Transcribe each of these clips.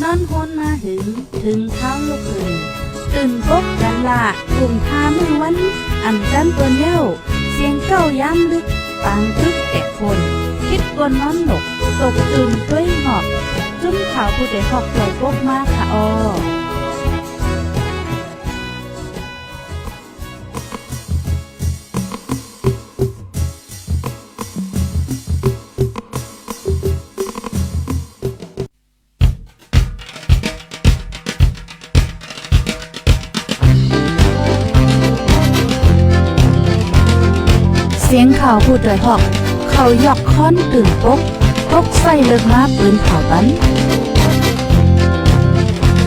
นอนฮนมาถึงเท้าลูกอื่นตื่นปกกันละกลุ่มทามือวันอ่ำจันตัวเย้าเสียงเก้าย้ำลึกปังทึกแก่คนคิดกวนนอนหนกตกตื่นด้วยหอบจุ้มข่าวผู้ใดหอกปล่อยปกมากค่ะอเสียงข่าวผู้โดยหอกเขายอกค้อนตื่นปกใส่เลิกมาปืนเผาบัน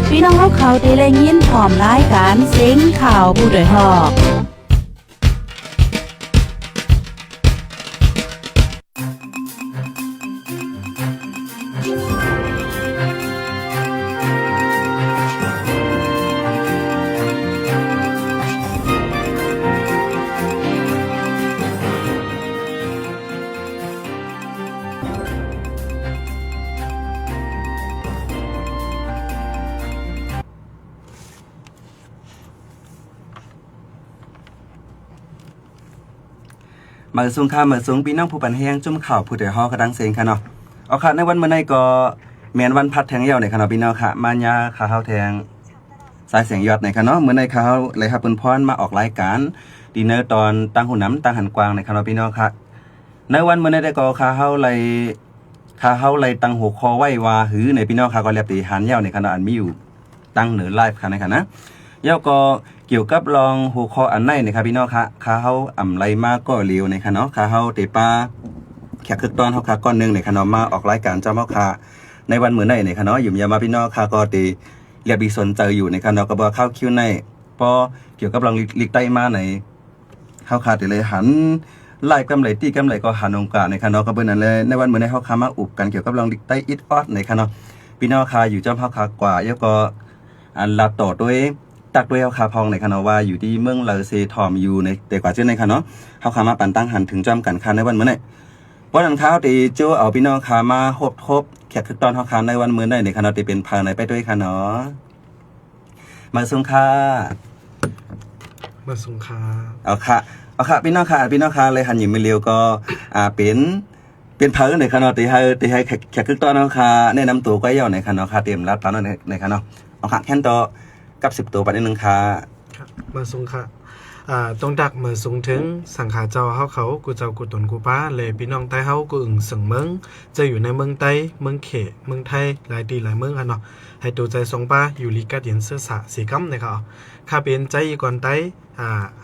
พี่น้องเขาได้แลยินพร้อมรายการเสียงข่าวผู้โดยหอกมาสูงค่ะมาสูงพี่น้องผู้ปันแห้งจุ่มข่าวผู้ใดฮอกระดังเสียงค่ะเนาะเอาค่ะในวันเมื่อไหร่ก็แม่นวันพัดแทงเหี่ยวในค่ะเนาะพี่น้องค่ะมายาข่าวแทงสายเสียงยอดในค่ะเนาะเมื่อในข่าวเลยครับเปิ้นพรมาออกรายการดินเนอร์ตอนตั้งหูน้ำตั้งหันกวางในค่ะเนาะพี่น้องค่ะในวันเมื่อไหร่ได้ก็ข่าวเลยตั้งหัวคอไว้ว่าหือในพี่น้องค่ะก็เรียบตีหันเหี่ยวในค่ะเนาะอันมีอยู่ตั้งเหนือไลฟ์ค่ะในค่ะนะเหี่ยวก็เกี่ยวกับรองหัวข้ออันไหนนะครับพี่น้องค่ะข้าเฮาอ่ำไรมากก็เร็วในค่ะเนาะข้าเฮาเตปาแขกคึกตอนเฮาค่ะก้อนนึงในค่ะเนาะมาออกรายการเจ้าเฮาค่ะในวันมื้อไหนในค่ะเนาะอยู่ยามาพี่น้องค่ะก็ติเรียบดีสนใจอยู่ในค่ะเนาะก็บ่เข้าคิวในพอเกี่ยวกับรองลิกใต้มาในเฮาค่ะติเลยหันไล่กำไรตี้กำไรก็หันองค์การในค่ะเนาะก็เบิ่นนั่นเลยในวันมื้อไหนเฮาค่ะมาอุบกันเกี่ยวกับรองลิกใต้อิดออดในค่ะเนาะพี่น้องค่ะอยู่เจ้าเฮาค่ะกว่าแล้วก็อันรับต่อด้วยตักด้วยเอาคาพองในคณะว่าอยู่ที่เมืองเลเซทอมอยู่ในแต่กว่าเจ้าในคณะเขาขามาปั่นตั้งหันถึงจอมกันคันในวันมื้อนี้วันนั้นเขาตีโจเอาพี่น้องขามาทบแขกคือตอนเขาขาในวันมื้อนี้ในคณะตีเป็นภายในไปด้วยค่ะเนาะมาส่งค่ะเอาค่ะพี่น้องค่ะเลยหันอยู่ไม่เร็วก็เป็นเพลินในคณะตีให้แขกคือตอนเขาขาแนะนำตัวก็ย่อในคณะค่ะเตรียมรับตอนในคณะเอาค่ะแค่ต่อกับ10ตัวไปนิดนึงค่ะครับมาสูงค่ะตรงดักเมื่อสูงถึงสังขาเจ้าเขากูเจ้ากูตนกูป้าเลยพี่น้องใต้เฮากูอึ่งสึงเมืองจะอยู่ในเมืองใต้เมืองเขเมืองไทยหลายตีหลายเมืองอ่ะเนาะให้ตัวใจทรงป้าอยู่ลีกัดเย็นเสื้อสะสีกัมนะครับข้าเป็นใจก่อนใต้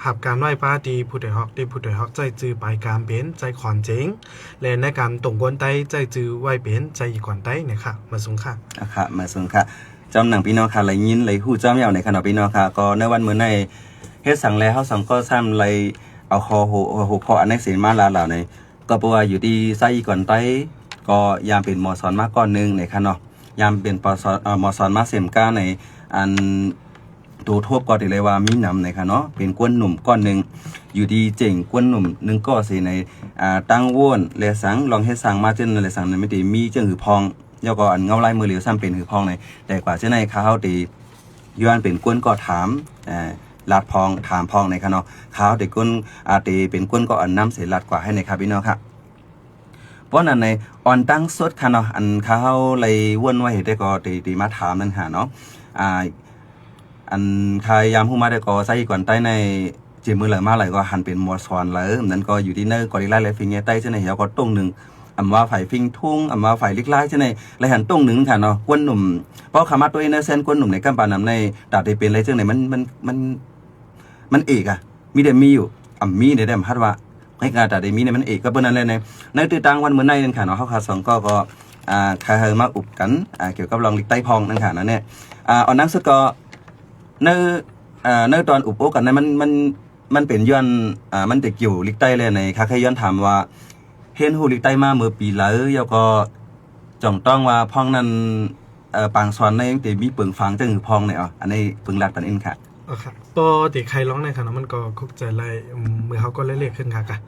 หับการไหว้ป้าดีผู้ใดฮอกใจจือปลายการเป็นใจขอนเจ๋งและในการตรงกวนใต้ใจจือไหว้เป็นใจก่อนใต้เนี่ยค่ะมาสูงค่ะค่ะมาสูงค่ะจำหนังพี่น้องค่ะไหลยินไหลหู้จ้ำยาวในขณะพี่น้องค่ะก็ในวันมื้อในเฮ็ดสั่งแล้วเฮาสั่งก็ซ้ำไหลเอาคอหัวข้ออันในเสียมาลาเหล่าในก็บ่ว่าอยู่ที่ไส้ก่อนไต้ก็ยามเป็นหมอสอนมาก่อนนึงในค่ะเนาะยามเป็นหมอสอนมาเสมก้าในอันตัวทบก็ได้เลยว่ามีนำในค่ะเนาะเป็นกวนหนุ่มก้อนนึงอยู่ดีเจ๋งกวนหนุ่มนึงก็สิในตั้งว่นและสังลองเฮ็ดสั่งมาจนและสังนั้นไม่ได้มีจังหือพองแล้วก็อันเงาลายมือเหลียวซ้ำเป็นหือพองในแต่กว่าจะในข้าวตีย้อนเป็นกวนก็ถามลาดพองถามพองในค่ะเนาะข้าวตีกวนตีเป็นกวนก็อันน้ำเสลัดกว่าให้ในครับพี่น้องครับเพราะนั้นในอ่อนตั้งสดค่ะเนาะอันข้าวเลยวนไว้ได้ก็ตีมาถามนั่นหาเนาะอันใครยามผู้มาได้ก็ใส่ก่อนใต้ในจีมือเหลือมาไหลก็หันเป็นมัวซอนเลยนั้นก็อยู่ที่เนอร์กอริลลาและฟิงเงใต้เช่นไหนเหี่ยวก็ต้งหนึ่งอำว่าฝ่ายฟิงทุ่งอำว่าฝ่ายลิกไล่ใช่ไหมเลยหันต้งหนึ่งค่ะเนาะกวนหนุ่มเพราะคำว่าตัวเนอร์เซนกวนหนุ่มในกัมปานำในดาบได้เป็นอะไรเช่นไหนมันเอกอะมีแต่มีอยู่มีในแดมพัดว่าให้การดาบได้มีในมันเอกก็เป็นอะไรในตื่นตังวันเหมือนในนั่นค่ะเนาะเขาขาดสองก็ใครมาอุบกันเกี่ยวกับลองลิกใต้พองนั่นค่ะนั่นเนี่ยอ่อนนักสุดก็เนื้อตอนอุบโอกันนั้นมันเป็นย้อนมันจะเกี่ยวลิกใต้เลยในค่ะใครย้อนถามว่าเห็นหูลิกใต้มาเมื่อปีแล้วแล้วก็จ่องต้องว่าพ้องนั้นปางสอนในแต่มีเปิงฟังจังหือพ้องเนี่ยอันนี้เปิงรัดปันเองค่ะค่ะปอติใครร้องในค่ะเนาะมันก็คุกใจไรเมื่อเขาก็เล่ๆขึ้นค่ะค่ะ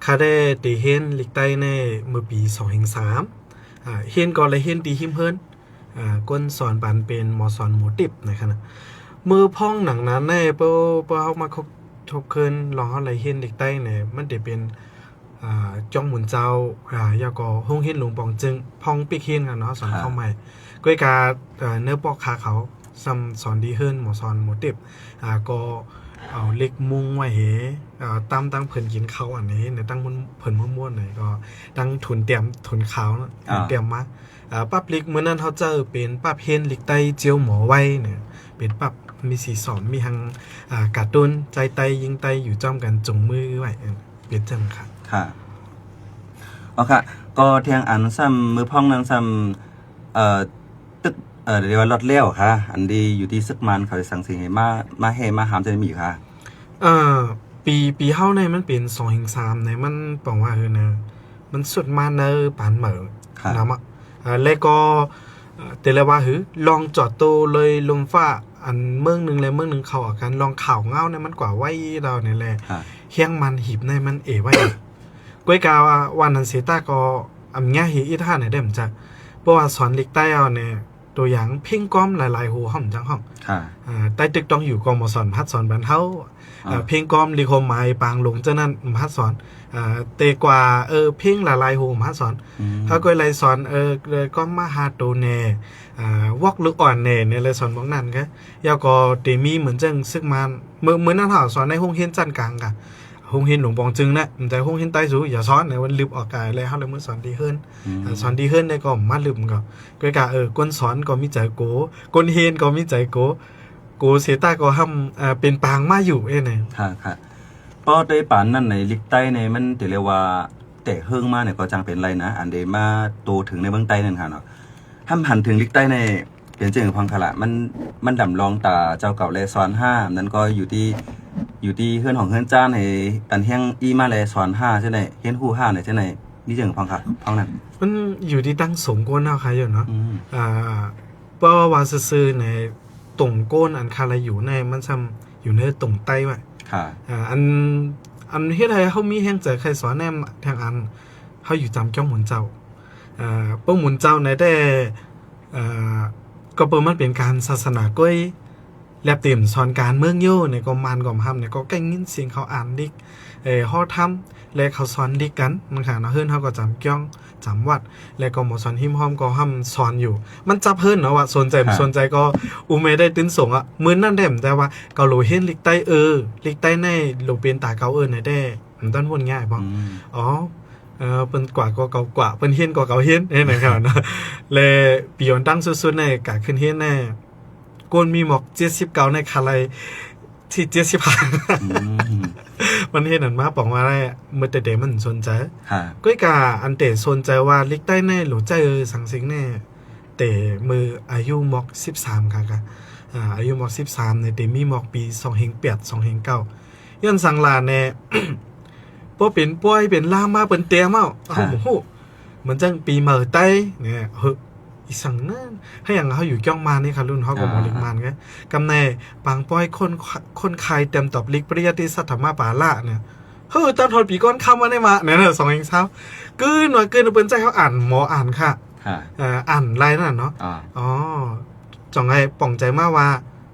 ค่ะได้ตีเห็นลิกใต้ในเมื่อปี2003เห็นก่อนเลยเห็นตีหิมเฮิรน ก้นสอนปันเป็นหมอสอนหมูติบในขณะมือพ่องหนังนั้นในเปิ้เฮามาทบเคินลองเฮาไหลเห็นเด็กใต้เนี่ยมันจะเป็นจ้องหมุนเจ้ายาก็ห้องเห็นหลวงปองจึงพ่องปิกเห็นกันเนาะสอนเข้าใหม่ก้อยกาเนื้อปอกขาเขาซ้ำสอนดีเฮิรนหมอสอนหมูติบก็เอาเล็กมุงไว้เหตั้งเพิ่นกินข้าวอันนี้เนี่ยตั้งมันเพิ่นม่วนๆหน่อยก็ตั้งทุนเตรียมทุนขาวเนาะเตรียมมาปั๊บลิกเมื่อนั้นเขาเจอเป็นปั๊บเฮนลิกไตเจียวหมอไว้เนี่ยเป็นปั๊บมีสีสอนมีทางการ์ตูนใจไตยิงไตอยู่จ้อมกันจงมือไว้เป็นจังค่ะค่ะอ๋อค่ะก็เทียงอันซ้ำมือพ่องนั้นซ้ำตึกเรียกว่ารถเลี้ยวค่ะอันดีอยู่ที่ซึกมันเขาสั่งสิ่งให้มาให้มาหามจะมีค่ะปีเฮาในมันเป็น2-3ในมันบอกว่านะมันสุดมาเนอปานเหมือนะมะแล้วก็แต่ละว่าลองจอดโตเลยลมฟ้าอันเมืองนึงเลยเมืองนึงเข้าอาการลองข่าวเงาในมันกว่าไว้เราเนี่ยแหละเฮียงมันหีบในมันไว้ก้อยกาวันนั้นเสตาก็อำง่ายอีท่าไหนได้เหมือนจะเพราะว่าสอนเล็กใต้เอาเนี่ยตัวอย่างเพ่งก้อมหลายๆหูห้องจังห้องใต้ตึกต้องอยู่กองมสอนพัดสอนบันเท้าเพ่งก้อมลีโคมไม้ปางหลงเจ้านั้นพัดสอนเตกว่าเพ่งหลายๆหูพัดสอนเขาก็เลยสอนก็มาหาโตเน่วอกลึกอ่อนเน่เนี่ยเลยสอนบอกนั่นก็ยาวก็เตมีเหมือนจังซึกมันเมื่อนั่นเขาสอนในห้องเฮียนจันกลางกะห้องเฮียนหลวงปองจึงนะแต่ห้องเฮียนใต้สูอย่าสอนในวันลืมออกกายเลยเขาเลยเมื่อสอนดีขึ้นสอนดีขึ้นได้ก็มาลืมก็กะก้นสอนก็มีใจโกก้นเฮียนก็มีใจโกเสตาก็ทำเป็นปางมาอยู่เนี่ยค่ะป้อได้ปานนั่นในลิกใต้ในมันถือเรียกว่าแต่เฮิงมาเนี่ยก็จังเป็นไรนะอันเดมาโตถึงในเบื้องใต้นั่นค่ะเนาะห้ามหันถึงลิกใต้ในเป็นเจิงพังขละมันดำลองตาเจ้าเก่าแลซ้อน5นั้นก็อยู่ที่เฮือนของเฮือนจ้านให้อันเฮียงอีมาแลซ้อน5ใช่ไหมเฮียนฮู้5เนี่ยใช่ไหมนี่เจิงพังค่ะพังนั้นมันอยู่ที่ตั้งสงก้นเอาใครอยู่เนาะเพราะว่าซื่อในตรงก้นอันคาราอยู่ในมันซ้ำอยู่ในตรงใต้ว่ะอันเฮ็ดให้เขามีแห่งเจอใครสอนแนมทางอันเขาอยู่จำจ้องหมุนเจ้าป้องหมุนเจ้าในได้ก็เปิดมันเป็นการศาสนาก้อยแลบเต็มสอนการเมืองโย่ในก็มันก็ทำเนี่ยก็ใกล้ยินเสียงเขาอ่านดิกเขาทำและเขาสอนดิกกันมันค่ะนะเฮิรนเขาก็จำจ้องจำวัดและก็หมอสอนหิมห้อมก็ห้ำสอนอยู่มันจับเฮิรนเนาะว่าสนใจก็อุเมได้ตื้นส่งอ่ะมื้อนั่นได้แต่ว่าเกาโลเฮนลิกใต้ลิกใต้ในโลเป็นตาเกาในได้มันต้นวนง่ายป่ะอ๋อเป็นกว่าก็เก่ากว่าเป็นเฮียนก็เก่าเฮียนนี่นะครับนะและปีย้อนตั้งสุดๆในกะขึ้นเฮียนแน่ก้นมีหมอก79ในคาไลที่75มันเห็นอันมาบอกว่าอะไรเมื่อแต่เด็กมันสนใจก็กะอันเตะสนใจว่าลิกใต้แน่หรือใจสังสิงแน่แต่มืออายุหมอก13ค่ะอายุหมอก13ในเตมีหมอกปี2008 2009ย้อนสังลาแน่พอเป็นป่วยเป็นล่ามาเป็นเตียมาโอ้โหเหมือนจังปีเมื่อใต้เนี่ยอีสังนั่นให้อย่างเขาอยู่จ้องมานี่ค่ะรุ่นเขาก็บอกลิกมันไงกำแน่ปางป้อยคนใครเต็มตอบลิกปริยัติสัทธรรมปาละเนี่ยตอนทนปีก้อนคำว่าได้มาเนี่ย2 กืนหน่อยเกินเป็นใจเขาอ่านหมออ่านค่ะอ่านไรนั่นเนาะอ๋อจ่องไงป่องใจมากว่า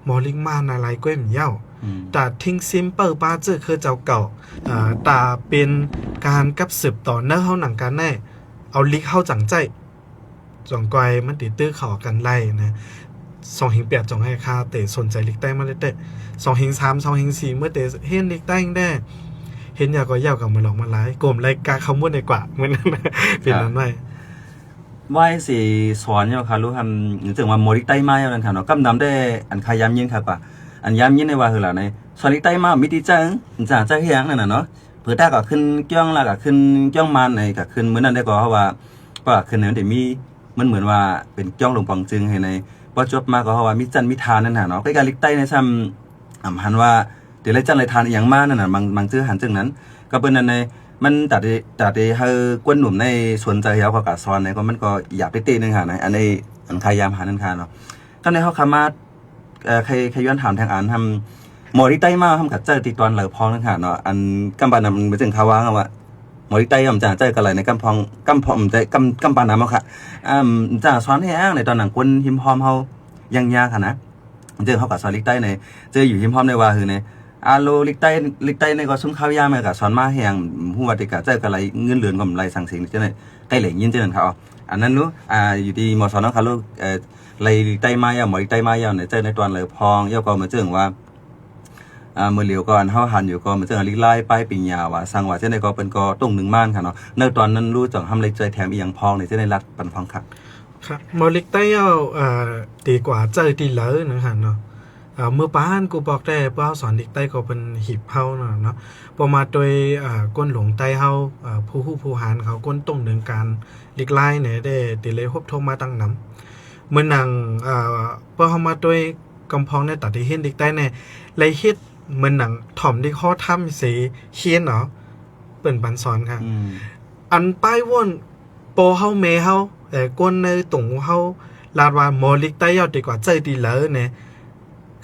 หมอลิกมันอะไรก็เหมือนเย้าแต่ทิ้งซิมเปิลป้าเจอคือเจ้าเก่าแต่เป็นการกับสืบต่อเนื้อเขาหนังกันแน่เอาลิกเข้าจังใจจ่องกอยมันติดตื้อข่อกันไล่นะ2-8จ่องให้ค่าเตะสนใจลิกใต้มาเลยเตะ2-3 2-4เมื่อเตะเห็นลิกใต้ได้เห็นยาก็ยาวกับมาหลอกมาไล่กลมไล่กาคำมุ่นในกว่าเหมือนนั้นเป็นนั้นไหมว่าสิสอนเนี่ยค่ะรู้ทำหรือถึงว่าโมลิกใต้มาอย่างนั้นค่ะเนาะกำนำได้อันขายย้ำยินค่ะป่ะอันย้ำยินในว่าคืออะไรในสอนลิกใต้มามิติจังจะเฮียงนั่นน่ะเนาะเผื่อตาก็ขึ้นจ้องละก็ขึ้นจ้องมันไอ้ก็ขึ้นเหมือนนั้นได้ก็เพราะว่าขึ้นเนี่ยมันจะมีมันเหมือนว่าเป็นจ้องหลวงปองจึงให้ในพอจบมาก็เพราะว่ามีจันมีทานนั่นน่ะเนาะใกล้ๆลิกใต้ในซ้ำหันว่าเดี๋ยวไรจันไรทานอย่างมากนั่นน่ะบางชื่อหันจึงนั้นก็เป็นนั่นในมันตัดให้กวนหนุ่มในสนใจเขาก็กะซ้อนในก็มันก็อยากไปเตะนึงค่ะในอันนี้อันขายามหานั่นค่ะเนาะก็ในเขาคามาใครย้อนถามทางอ่านทำหมอลิกใต้มาทำกัดเจอติดตอนเหลือพองนั่นค่ะเนาะอันกำบันมันไปถึงคาวางว่า หมอลิกไต้จ่าใจกันไหลในกำพองใจกำปาน้ำเอาค่ะจ่าซ้อนให้อ้างในตอนหนังคนหิมพอมเฮายังยากค่ะนะเจอเขากับซ้อนลิกไต้ในเจออยู่หิมพอมในว่าคือในอาโลลิกไต้ในก็ซุ้มข้าวยามากับซ้อนมาแหงหัวติกะใจกันไหลเงินเหลือนกับไหลสั่งเสียงเจ้าในใกล้เหล่งยินเจ้านั่นเขาอันนั้นรู้อยู่ดีหมอสอนน้องค่ะลูกไหลลิกไต้มายาวหมอลิกไต้มายาวในเจอในตอนเลยพองย่อก็มาเจอว่าเมื่อเหลียวก่อนเฮาหันอยู่ก็มันจะลิไล่ป้ายปิญญาว่าสังว่าเจ้าในก็เป็นก็ตรงหนึ่งม่านค่ะเนาะในตอนนั้นรู้จักทำเลยใจแถมอีหยังพองในเจ้าในรัดปันฟังค่ะครับมอลิกไต้เอาดีกว่าเจอดีเลยนะคะเนาะเมื่อป้านกูบอกได้เพื่อสอนลิกไต้ก็เป็นหีบเฮาเนาะพอมาโดยก้นหลงไต้เฮาผู้หานเขาก้นตรงหนึ่งการลิกไล่เนี่ยได้ตีเลยฮบโทมาตั้งน้ำเมื่อนังเพื่อเฮามาโดยกำพองในตัดที่เห็นลิกไต้เนี่ยเลยเฮ็ดเหมือนหนังถ่อมที่ข้อถ้ำสีเขียนเนาะเปิ่นปันสอนค่ะอันป้ายว่นโปเฮาเมเฮาก้นในตุ่งเฮาลาดว่าโมลิกใต้ยอดดีกว่าใจดีเลยเนี่ย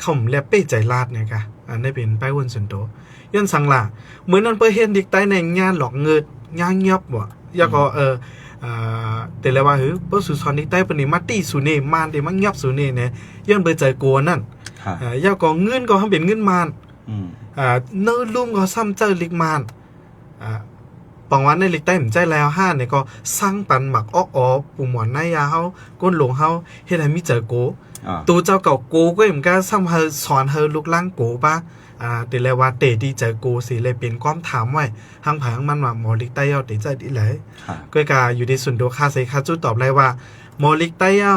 เขาแลบเป้ใจลาดเนี่ยค่ะอันนี้เป็นป้ายว่นส่วนตัวย้อนสังล่ะเหมือนนั้นเพื่อเห็นลิกใต้ในงานหลอกเงินงานเงียบว่ะยาก็แต่ละว่าเพื่อสุสอนลิกใต้เป็นมาตีสุเนมานเดี๋ยวมันเงียบสุเนเนี่ยย้อนเพื่อใจกลัวนั่นยาก็เงินก็ทำเป็นเงินมานเนื้อลุ่มก็ซ้ำเจอลิกมานปองวันในลิกใต้ผมใจแล้วห้าเนี่ยก็สร้างปันหมักอ้อปุ่มหมอนในยาเฮาก้นหลงเฮาเฮ็ดให้มีเจอโกตัวเจ้าเก่าโกก็เหมือนกันซ้ำเฮาสอนเฮาลูกล่างโกป่ะแต่แล้วว่าเตดีเจอโกสิเลยเป็นความถามไว้ทางผางมันว่าหมอลิกใต้เอาติใจดีเลยก็กาอยู่ในส่วนตัวคาใส่คาจุดตอบเลยว่าหมอลิกใต้เอา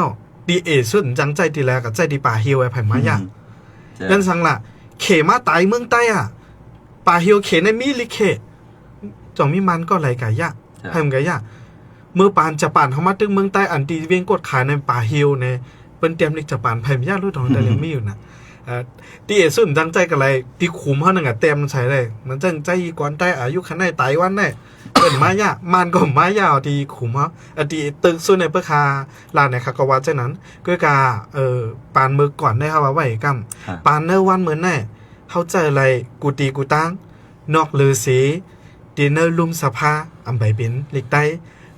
ดีสุดจังใจดีแล้วกับใจดีป่าฮิวไอ้ไผ่มาอย่างนั่นสังละเขมาตายเมืองใต้ป่าฮิวเขในมีลิเขจ่องมีมันก็ไหลกายะไผ่มันกายะเมื่อปานจะปานเขามาตึงเมืองใต้อันตีเวียงกดขายในป่าฮิวเนี่ยเป็นเตรียมลิกจะปานไผ่ไม่ยากรู้ตรงแต่ยังไม่อยู่นะตีสุดจังใจกับอะไรตีขุมเขาหนึ่งเต็มใช้เลยมันจังใจก่อนใต้อายุขนาดไต้วันเนี่ยเป็นมายะมันก็มายาวตีขุมเขาตีตึกสุดในเพื่อคาลานในคากวาเจ้านั้นก็กาปานมือก่อนได้เขาว่าไหวกัมปานเนื้อวันเหมือนแน่เขาใจอะไรกูตีกูตั้งนอกเลือสีตีเนื้อลุ่มสภาอันไปเป็นลิกใต้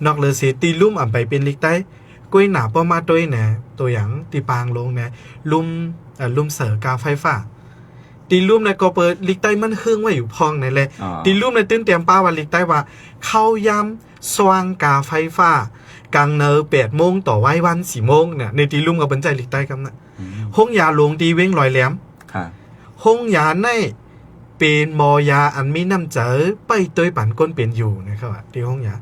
นอกเลือสีตีลุ่มอันไปเป็นลิกใต้กุ้ยหนาป้อมาด้วยเนี่ยตัวอย่างตีปางลงเนี่ยลุ่มเสือกาไฟฟ้าตีลุ่มในกอเปิดลิกใต้มันเครื่องไว้อยู่พองในเลยตีลุ่มในตื้นเตรียมป้าว่าลิกใต้ว่าเข้ายำสว่างกาไฟฟ้ากลางเนอ8 โมงต่อไว้วัน4 โมงเนี่ยในตีลุ่มกับเป็นใจลิกใต้กันนะห้องยาลงตีเว้งลอยแหลมห้องยาในเป็นมอยาอันมีน้ำเจอไปตัวปั่นก้นเป็นอยู่นะครับที่ห้องยา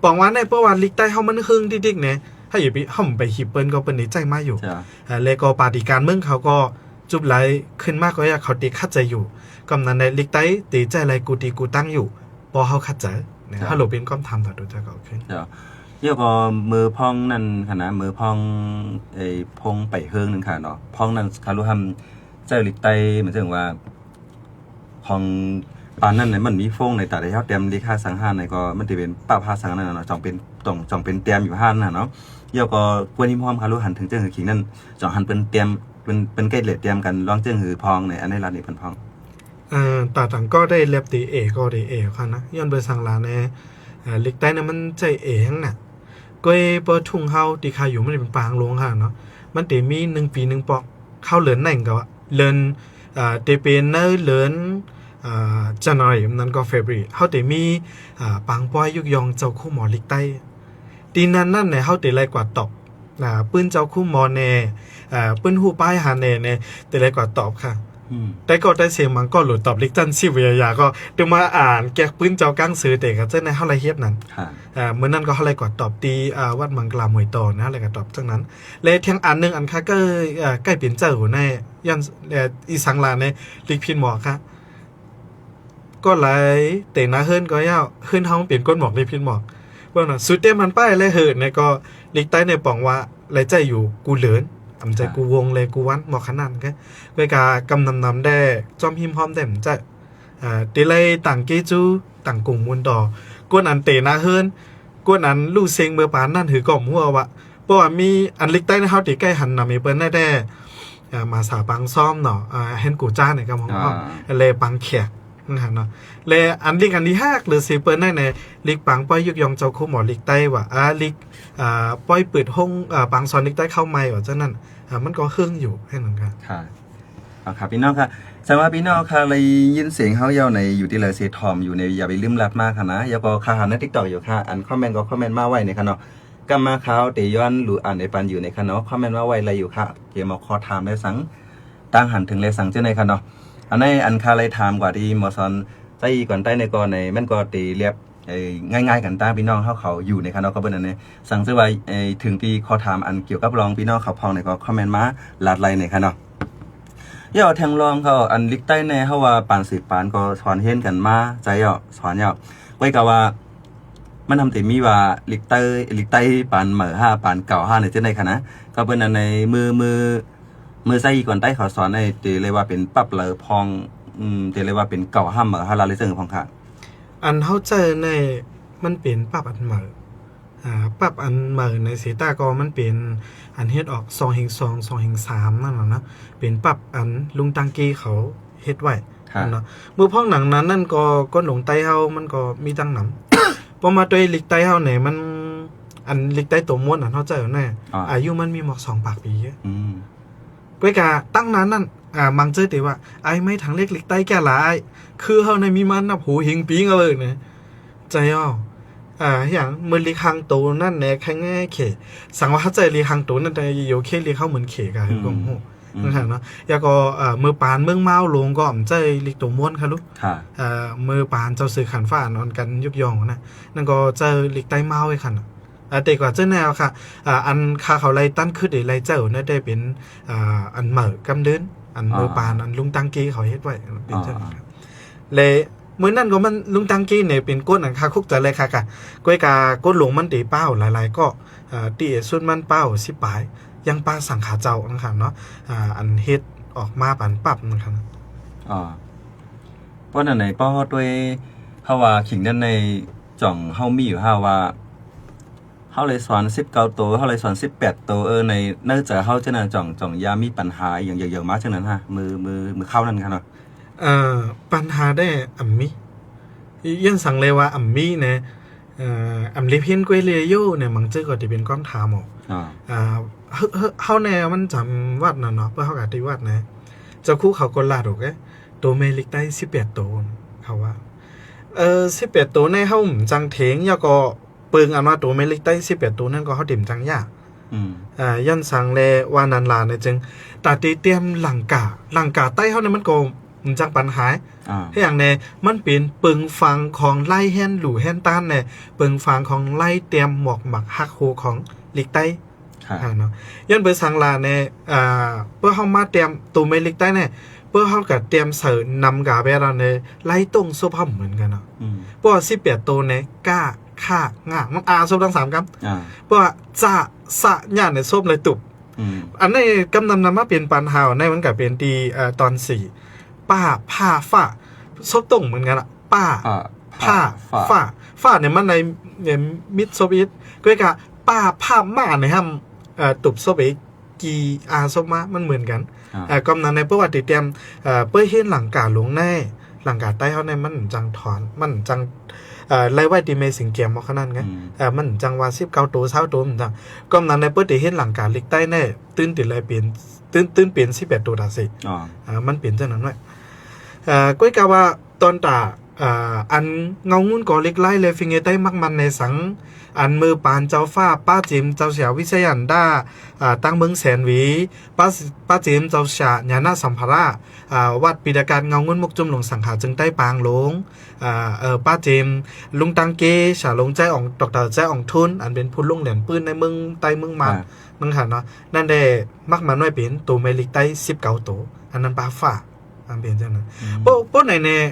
บอกว่าในประวัติลิกใต้เขามันเครื่องดิ๊กเนี่ยถ้าอย่าไปห้องไปหิบเปิ้ลก็เป็นในใจมาอยู่เลยก็ปฏิการเมืองเขาก็จุบไหลขึ้นมากก็อยากเขาตีคัดใจอยู่กำนันในลิกใต้ตีใจไรกูตีกูตั้งอยู่พอเขาคัดใจนะฮัลโหลเป็นก้อมทำแต่ดูจะเก่าขึ้นเดี๋ยวก็มือพองนั่นค่ะนะมือพองพงไปเฮิงนึงค่ะเนาะพองนั่นคารุทำเจ้าลิกใต้เหมือนเช่นว่าพองปานนั่นเนี่ยมันมีฟงในแต่ละเท่าเต็มลิค่าสังหารในก็มันจะเป็นป้าพาสังนั่นเนาะจ่องเป็นเต็มอยู่ห้านน่ะเนาะเดี๋ยวก็กวนที่พร้อมคารุหันถึงเจ้าหือขิงนั่นจ่องหันเป็นเต็มเป็นใกล้เลทเต็มกันร้องเจ้าหือพองในอันในร้านนี้เป็นพองต่างก็ได้เล็บตีก็ได้ค่ะนะย้อนไปสังลาในลิกใต้เนี่ยมันใจทั้งน่ะก็เปิดทุ่งเฮาตีคาอยู่มันเป็นปางลงค่ะเนาะมันตีมี1 ปี1 ปอกเข้าเหลือนไหนก็เลินเตเป็นเนอเหลือนจันทร์นั้นก็เฟบรีเฮาตีมีปางป้อยยุกยองเจ้าคู่หมอลิกใต้ตีนั้นนั่นเนี่ยเฮาตีไรกว่าตอบปื้นเจ้าคู่หมอแน่ปื้นหูป้ายหาแน่เนี่ยตีไรกว่าตอบค่ะแต่ก็ได้เสียงมันก็หลุดตอบลิกตันชิวิยาก็เดี๋ยวมาอ่านแกปื้นเจ้าก้างซื้อแต่ก็เจ้าในเฮาไรเฮ็ดนั้นเมื่อนั้นก็เฮาไรกว่าตอบตีวัดมังกลามวยโตนะอะไรก็ตอบจังนั้นและเทียงอันนึงอันค่ะก็ใกล้เปลี่ยนเจ้าในยันอีสังลาในลิกพินหมอค่ะก็ไหลแต่นะเฮิรนก็ยาวเฮิรนเฮาเปลี่ยนก้นหมอกลิกพินหมอกว่าน่ะสุดเต็มมันป้ายและเหินเนี่ยก็ลิกใต้ในป่องว่าไรใจอยู่กูเหลือนอำใจกูวงเลยกูวันหมอกขนาดก็เวกากำนำได้จอมหิมพร้อมได้เหมือนจะตีเลยต่างเกจูต่างกลุ่มมุนต่อกวนอันเตนะเฮิรนกวนอันลู่เซงเบอร์ปานนั่นถือกล่อมหัววะเพราะว่ามีอันลิกใต้ในเฮาตีใกล้หันนำมีเปิ้นได้มาสาปังซ่อมเนาะเห็นกูจ้าเนี่ยก็มองว่าเลยปังแขก นะครับเนาะและอันลิกอันที่5หรือ10เปิ้นได้ในลิกปังป้อยยุกยองเจ้าคู่หมอลิกใต้ว่าลิกป้อยเปิดห้องปังซอนลิกใต้เข้าใหม่ว่าจังนั้นมันก็เครื่องอยู่แค่นั้นครับค่ะครับพี่น้องค่ะสำหรับพี่น้องค่ะเลยยินเสียงเฮาเยาในอยู่ที่เลยเซทอมอยู่ในอย่าไปลืมรับมากค่ะนะแล้วก็ค่ะหาใน TikTok อยู่ค่ะอันคอมเมนต์ก็คอมเมนต์มาไว้ในค่ะเนาะกำมาขาวเตย้อนหรืออ่านในปันอยู่ในค่ะเนาะคอมเมนต์มาไว้อะไรอยู่ค่ะเกี่ยวกับข้อถามได้สังตั้งหันถึงเลยสังเจ้าในค่ะเนาะอันในอันคาเลยถามกว่าที่หมอสอนใจก่อนใต้ในก่อนในมันก็ตีเรียบง่ายๆกันตามพี่น้องเขาอยู่ในค่ะเนาะก็เป็นอันนี้สั่งซื้อไว้ถึงที่ข้อถามอันเกี่ยวกับรองพี่น้องเขาพองในก็คอมเมนต์มาลาดไลในค่ะเนาะย่อแทงรองเขาอันลิกใต้ในเขาว่าปานสิบปานก็สอนเห็นกันมาใจย่อสอนย่อไว้กับว่ามันทำแต่มีว่าลิกใต้ปานเหม่อ5ปานเก่า5ในเจ้าในค่ะนะก็เป็นอันในมือใส่ก่อนใต้เขาสอนในตีเลยว่าเป็นปั๊บเลยพองตีเลยว่าเป็นเก่า5เหม่อ5ลาเลยเซึ่งพองค่ะอันเฮาเจอในมันเป็นปั๊บอันเหม่อปั๊บอันเหม่อในสีตาก็มันเป็นอันเฮ็ดออก2/2 2/3นั่นน่ะนะเป็นปั๊บอันลุงตังกี้เขาเฮ็ดไว้เนาะมือพ้องหนังนั้นนั่นก็หลงใต้เฮามันก็มีตั้งหนำพอมาตัวลิกใต้เฮาเนี่ยมันอันลิกใต้ตัวม้วนอันเฮาเจอแน่อายุมันมีหมอก2ปากปีก้อยกะตั้งนั้นนั่นมังเจอแต่ว่าไอ้ไม่ถังเล็กลิกใต้แก่หลายคือเฮาในมีมันนับหูหิงปิงเอาเลยเนี่ยใจอ้ออย่างมือลีคังโตนั่นแหละแค่ง่ายเขสังว่าใจลีคังโตนั่นแต่โยเคลีเข้าเหมือนเขกะคือก็โหนะครับเนาะแล้วก็มือปานเมืองเมาลงก็ใจลีโตม้วนค่ะลูกมือปานเจ้าสื่อขันฟ้านอนกันยุกยองนะนั่นก็เจอลีใต้เมาไว้คันแต่กว่าเจ้าแนวค่ะอันคาเขาไล่ตั้นขึ้นได้ไล่เจ้านั่นได้เป็นอันเหม่อกำเดินอันมือปานอันลุงตังกี้เขาเฮ็ดไว้เป็นจังครับเลยมื้อนั้นก็มันลุงตังกี้เนี่ยเป็นก้นอันคาคุกจะเลยค่ะกะก้อยกาก้นหลวงมันตีเป้าหลายๆก็ตีสุดมันเป้า10ปลายยังปลาสังขาเจ้านะครับเนาะอันเฮ็ดออกมาปันปรับนะครับเพราะนั่นไหนป้อด้วยเฮาว่าขิงนั่นในจ่องเฮามีอยู่5ว่าเฮาเลยสอน19ตัวเฮาเลยสอน18ตัวในเนื่องจากเฮาจะน่ะจ่องยามีปัญหาอย่างเยอะๆมาจังนั้นฮะมือเข้านั่นค่ะเนาะปัญหาได้อัมมี่ยันสั่งเลยว่าอัมมี่เนี่ยอัมลิพินกวยเลียโยเนี่ยมังเจอก็จะเป็นก้อนถามออกเฮาแนวมันจำวัดน่ะเนาะเพื่อเฮากะที่วัดนะเจ้าคู่เขาก็ลาดออกตัวเมลิกได้18ตัวเขาว่า18ตัวในเฮาจังเถงยาก็ปึงอันว่าตัวเมลิกได้18ตัวนั่นก็เฮาเต็มจังยากยันสั่งเลยว่านันลาเนี่ยจึงตาตีเตรียมหลังกาใต้เฮาเนี่ยมันก็จังปัญหาให้อย่างเนี่ยมันเป็นปึงฟังของไล่แฮนหลู่แฮนต้านเนี่ยปึงฟังของไล่เตรียมหมอกหมักฮักโคของลิกใต้เนาะย้อนเปิดสังลาเนี่ยเพื่อเฮามาเตรียมตัวเมลิกใต้เนี่ยเพื่อเฮากับเตรียมเสริมนำกาเบราเนี่ยไล่ต้งซุปเฮาเหมือนกันเนาะเพราะว่า18ตัวเนี่ยกล้าค่างามันซุปทั้ง3กัมเพราะว่าจะสะญาเนี่ยซุปเลยตุบอันนี้กำนำมาเป็นปัญหาในมันก็เป็นตีตอน4ป้าผ้าฝ้าซบต่งเหมือนกันอะป้าผ้าฝ้าเนี่ยมันในเนี่ยมิดโซเวียตก็กะป้าผ้าม่าเนี่ยฮะตุบโซเวียตกีซบมามันเหมือนกันกำนันในประวัติเตรียมเพื่อเห็นหลังกาหลวงแน่หลังกาใต้เขาในมันจังถอนมันจังไล่ไว้ดีเมสิงเกียมมาขนาดไงมันจังว่า19ตัว20ตัวมันจังกำนันในเพื่อเห็นหลังกาลิกใต้แน่ตื่นติดเลยเปลี่ยนตื่นเปลี่ยน18ตัวดาสิมันเปลี่ยนเท่านั้นไว้ก้อยกาว่าตอนตาอันเงางุ่นก่อเล็กไล่เลยฟิงเกได้มักมันในสังอันมือปานเจ้าฟ้าป้าจิมเจ้าเสียวิเศยันด้าตั้งเมืองแสนหวีป้าจิมเจ้าเสียญาณสัมภาระวัดปีดาการเงางุ่นมุกจุ่มหลงสังขาจึงได้ปางหลงป้าจิมลุงตังเกฉาลงใจอ่องดอกเตอร์ใจอ่องทุนอันเป็นผู้ลงเหรียญปืนในเมืองใต้เมืองมันนั่นค่ะเนาะนั่นได้มักมันไว้เป็นตัวเมลิกใต้19ตัวอันนั้นป้าฟ้าอันเป็นจังนั้นโป้ไหนเนี่ย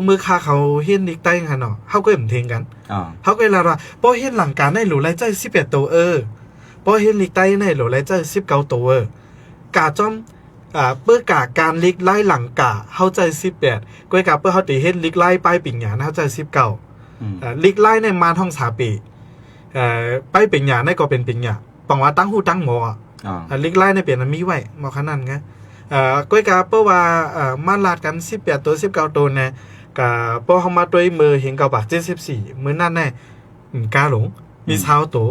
มือคาเขาเห็นลิกใต้กันเนาะเขาก็เห็นเทงกันเขาก็เลยว่าพอเห็นหลังการในหลูไรใจ18ตัวพอเห็นลิกใต้ในหลูไรใจ19ตัวกาจอมเพื่อกาการลิกไล่หลังกาเข้าใจ18ก็กาเพื่อเขาตีเห็นลิกไล่ป้ายปิ่งหยาเข้าใจ19ลิกไล่ในมาท่องสาปีป้ายปิ่งหยาในก็เป็นปิ่งหยาปังว่าตั้งหูตั้งหมอลิกไล่ในเปลี่ยนมีไว้หมอขนาดไง ก้อยกาเปิ้ว่ามาลาดกัน18ตัว19ตัวเนี่ยกะเปิ้เฮามาด้วยมือเห็นเก่าบัก74มื้อนั้นแน่กาหลงมี20ตัว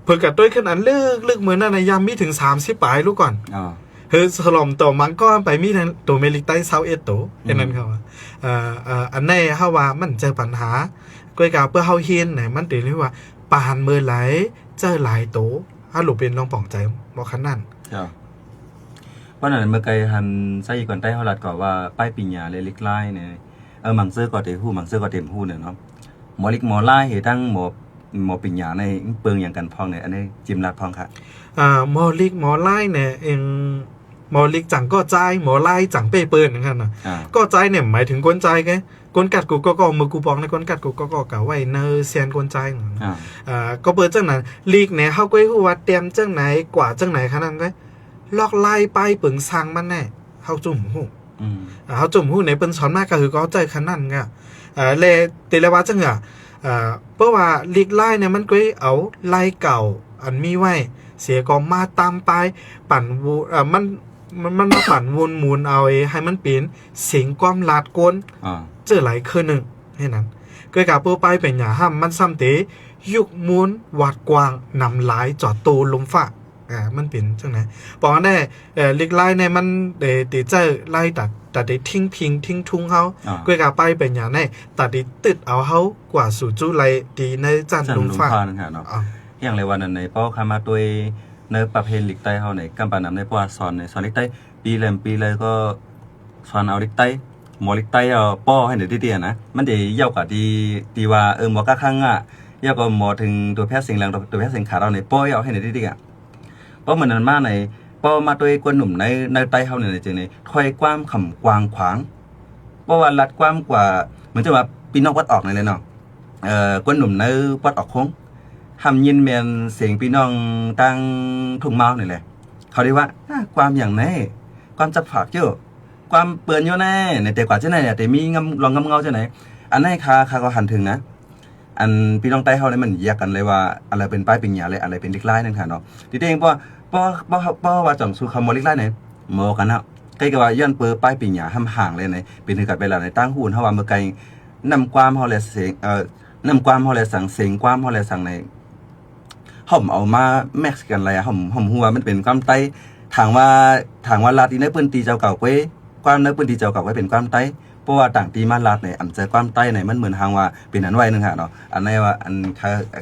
เพิ่นก็ด้วยขนาดลึกมื้อนั้นน่ะยังมีถึง30ปลายลูกก่อนเฮ้ยสลอมตัวมันก็ไปมีทั้งตัวเมลิกใต้21ตัวแค่นั้นครับอันนี้เฮาว่ามันเจอปัญหาก้อยกาเปิ้เฮาเห็นเนี่ยมันติเรียกว่าปานมือไหลเจอหลายตัวถ้าหลูเป็นลองป่องใจบ่คันนั้นเพราะนั้นเมื่อไกลหันใส่ก่อนใต้เฮาลัดก็ว่าป้ายปิญญาเลยลิกไล่เนี่ยหมังเสื้อก็เตฮู้หมังเสื้อก็เต็มฮู้เนี่ยเนาะหมอลิกหมอไล่เฮทั้งหมอปิญญาในเปิงอย่างกันพองเนี่ยอันนี้จิ้มลัดพองค่ะหมอลิกหมอไล่เนี่ยเองหมอลิกจังก็ใจหมอไล่จังเป้เปิ้นนั่นน่ะก็ใจเนี่ยหมายถึงคนใจไงคนกัดกูก็มือกูปองในคนกัดกูก็กะไว้เนอเซียนคนใจก็เปิดจังนั้นลีกเนี่ยเฮาก็ฮู้ว่าเตรียมจังไหนกว่าจังไหนขนาดนั้นลอกไล่ไปปึงซังมันแน่เฮาจุ่มฮู้เฮาจุ่มฮู้ในเปิ้นสอนมากก็คือก็ใจขนาดนั้นก็เลติเลว่าจังอ่ะเพราะว่าลีกไล่เนี่ยมันก็เอาไล่เก่าอันมีไว้เสียก็มาตามไปปั่นมันมาปั่นวนหมุนเอาให้มันเป็นเสียงความลาดกวนเจอหลายคืนนึงให้นั้นก็กะเปิ้ไปเป็นหยังห้ามมันซ้ำเตยุกมุนวาดกว้างนำหลายจอดโตลมฟ้ามันเป็นจังไหนบอกว่าแน่ลิกไล่ในมันได้เจอไล่ตัดได้ทิ้งพิงทิ้งทุ่งเฮาก็กะไปเป็นหยังแน่ตัดได้ติดเอาเฮากว่าสู่จุไลดีในจันทร์ลมฟ้าเนาะอย่างไรวันนั้นในป้อคามาตัวในประเพณีลิกใต้เฮาในกำปานำในป้อสอนในสอนลิกใต้ปีเลยก็สอนเอาลิกใต้หมอลิกใต้ป้อให้เดี๋ยวที่เตียนะมันจะเยาวกว่าดีว่าหมอกะครั้งยาวกว่าหมอถึงตัวแพทย์เสียงแรงตัวแพทย์เสียงขาเราในป้อเอาให้เดี๋ยวที่เตียเพราะเหมือนนั้นมาในป้อมาตัวคนหนุ่มในใต้เฮาในจริงๆถอยกว้ามขำกวางขวางเพราะว่ารัดกว้ามกว่าเหมือนจะว่าปีนอกวัดออกในเลยเนาะคนหนุ่มในวัดออกโค้งทำยินเมียนเสียงพี่น้องตั้งทุ่งเมาเนี่ยแหละเขาเรียกว่าความอย่างไหนความจับฝากเยอะความเปื่อนเยอะแน่ในแต่กว่าเจ้าไหนแต่มีลองเงาเจ้าไหนอันนี้ค่าก็หันถึงนะอันพี่น้องใต้เขาเนี่ยมันแยกกันเลยว่าอะไรเป็นป้ายปิญญาอะไรอะไรเป็นลิกไล่นั่นค่ะเนาะทีเองเพราะว่าจังสู่คำว่าลิกไล่เนี่ยโมกันนะใกล้กับว่าย้อนเปิดป้ายปิญญาห่างเลยในเป็นถึงกับเวลาในตั้งหุ่นเขาว่าเมื่อไกลนำความเขาเลยเสียงนำความเขาเลยสั่งเสียงความเขาเลยสั่งในห่มเอามาแม็กซ์กันอะไรห่มหัวมันเป็นความไต้ถางว่าลาตีในปืนตีเจ้าเก่าไว้ความในปืนตีเจ้าเก่าไว้เป็นความไต้เพราะว่าต่างตีมาลาดในอันเจอความไต้ในมันเหมือนทางว่าเป็นอันไว้นึงค่ะเนาะอันในว่าอัน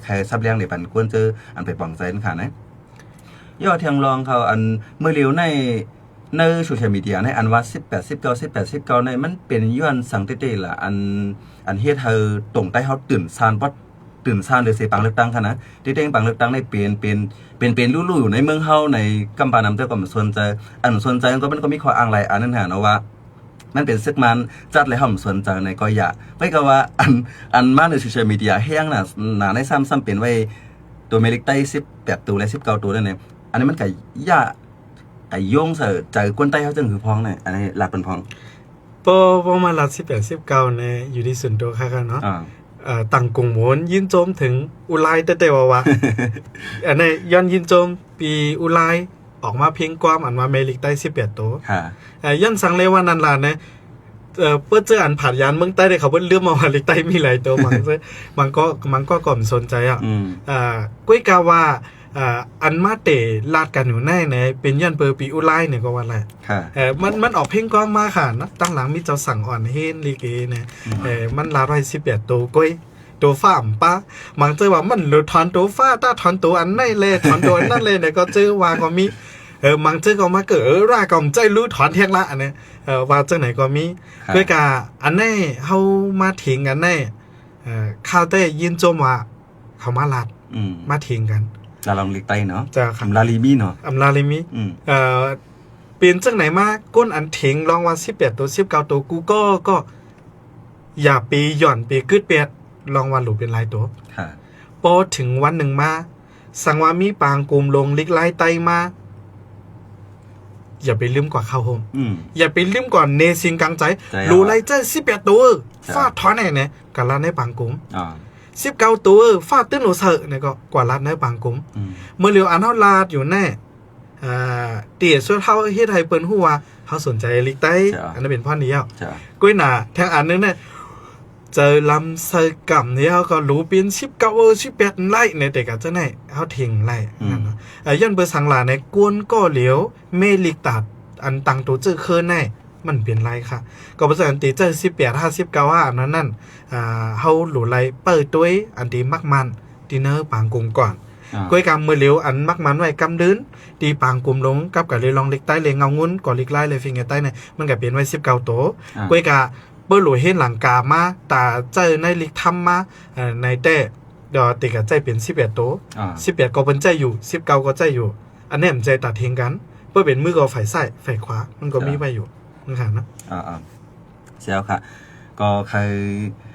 ใครซับเลี้ยงในปันควรเจออันไปป่องใจนึงค่ะนะยอดเทียงรองเขาอันเมื่อเร็วในโซเชียลมีเดียในอันว่า18 19ในมันเป็นย้อนสังเตๆล่ะอันเฮ็ดให้ตรงใต้เฮาตื่นซานบ่ตื่นซ่านหรือเสียปังเลือกตั้งค่ะนะที่เด้งปังเลือกตั้งได้เป็นลู่ๆอยู่ในเมืองเฮาในกำปานำเจ้าก็สนใจอันสนใจก็มันก็มีข้ออ้างหลายอันนั่นหาเนาะว่ามันเป็นซึกมันจัดเลยเฮาสนใจในก็อย่าไปก็ว่าอันมาในโซเชียลมีเดียแห้งน่ะหนาในซ้ำเป็นไว้ตัวเมลิกใต้18ตัวและ19ตัวนั่นเองอันนี้มันก็ย่าไอ้โยงเสใจคนใต้เฮาจังคือพ้องเนี่ยอันนี้หลักเป็นพ้องพอมาลัด18 19เนี่ยอยู่ที่ส่วนตัวค่ะเนาะต่างกงหมวนยินโจมถึงอุไลแต่ว่าอันนี้ย้อนยินโจมปีอุไลออกมาเพียงความอันมาเมลิกใต้18ตัวย้อนสังเลยว่านันลานนะเพื่อเจออันผ่านยานเมืองใต้ได้เขาเพิ่นเลือกมาว่าลิกใต้มีหลายตัวมันก็ก่อมสนใจกุ้ยกาว่าอันมาเตลาดกันอยู่แน่เนี่ยเป็นย้อนเปอร์ปีอุไลเนี่ยก็ว่าแหละมันออกเพลงกว้างมากค่ะนะตั้งหลังมีเจ้าสั่งอ่อนเฮนลีเกเนี่ยมันลาดไว้18ตัวก้อยตัวฟ้าป้ามันเจอว่ามันหลุดถอนตัวฟ้าตาถอนตัวอันไหนเลยถอนตัวนั่นเลยเนี่ยก็เจอว่าก็มีมันเจอก็มาเกิดร่าก็ใจรู้ถอนเทียงละอันนี้ว่าเจอไหนก็มีด้วยกาอันไหนเฮามาทิ้งกันแน่ข้าวเต้ยินโจมว่าเขามาลาดมาทิ้งกันลาลองลิกไต้เนาะอำลาลิมีเนาะอำลาลิมีเปลี่ยนจังไหนมาก้นอันเถงลองว่า18ตัว19ตัวกูก็อย่าปีหย่อนปีกึดเปียดลองวันหลูเป็นลายตัวพอถึงวันหนึ่งมาสังว่ามีปางกลุ่มลงลิกไล่ไตมาอย่าไปลืมกว่าเข้าโฮมอย่าไปลืมก่อนเนซิงกังใจรู้ไรเจ้18ตัวฟาดถอนไหนเนี่ยกันละในปางกลุ่ม19ตัวฟาดตื้นหนูเสอะเนี่ยก็กว่าลัดในปางกลุ่มเมื่อเร็วอันเฮาลาดอยู่แน่ตี ตีส่วนเฮาเฮ็ดให้เปิ้นฮู้ว่าเฮาสนใจลิกใต้อันนั้นเป็นพ่อนี้อ่ะ จ้ะ ก้อยหน้าทางอันนึงเนี่ยเจอลำใส่กำเนี่ยเขาก็รู้เป็น19 18ไร่ในแต่ก็จะไหนเฮาทิ้งไร่นั่นเนาะย้อนเบอร์สังหลาในกวนก็เหลียวเมลิกตัดอันตังตัวเจอเคินในมันเปลี่ยนไรค่ะก็เพราะฉะนั้นตีเจอ18 59อันนั้นนั่นเฮาหลูไรเปิดตัวอันที่มักมันดินเนอร์ปางกงก่อนก้อยกำมือเหลียวอันมักมันไว้กำดื้นตีปางกลุ่มลงกับกับเลยลองเล็กใต้เลยเงางุ้นก่อเล็กไล่เลยฟิงเกใต้เนี่ยมันก็เปลี่ยนไว้19ตัวก้อยกะเปิ้ลหลวยเห็นหลังกามาตาเจอในลิกทำมาในแต่เดี๋ยวติกใจเป็น11ตัว11ก็เป็นใจอยู่19ก็ใจอยู่อันนี้มันใจตัดทิ้งกันเพื่อเป็นมือก็ฝ่ายซ้ายฝ่ายขวามันก็มีไว้อยู่นะครับนะเชียวค่ะก็ใคร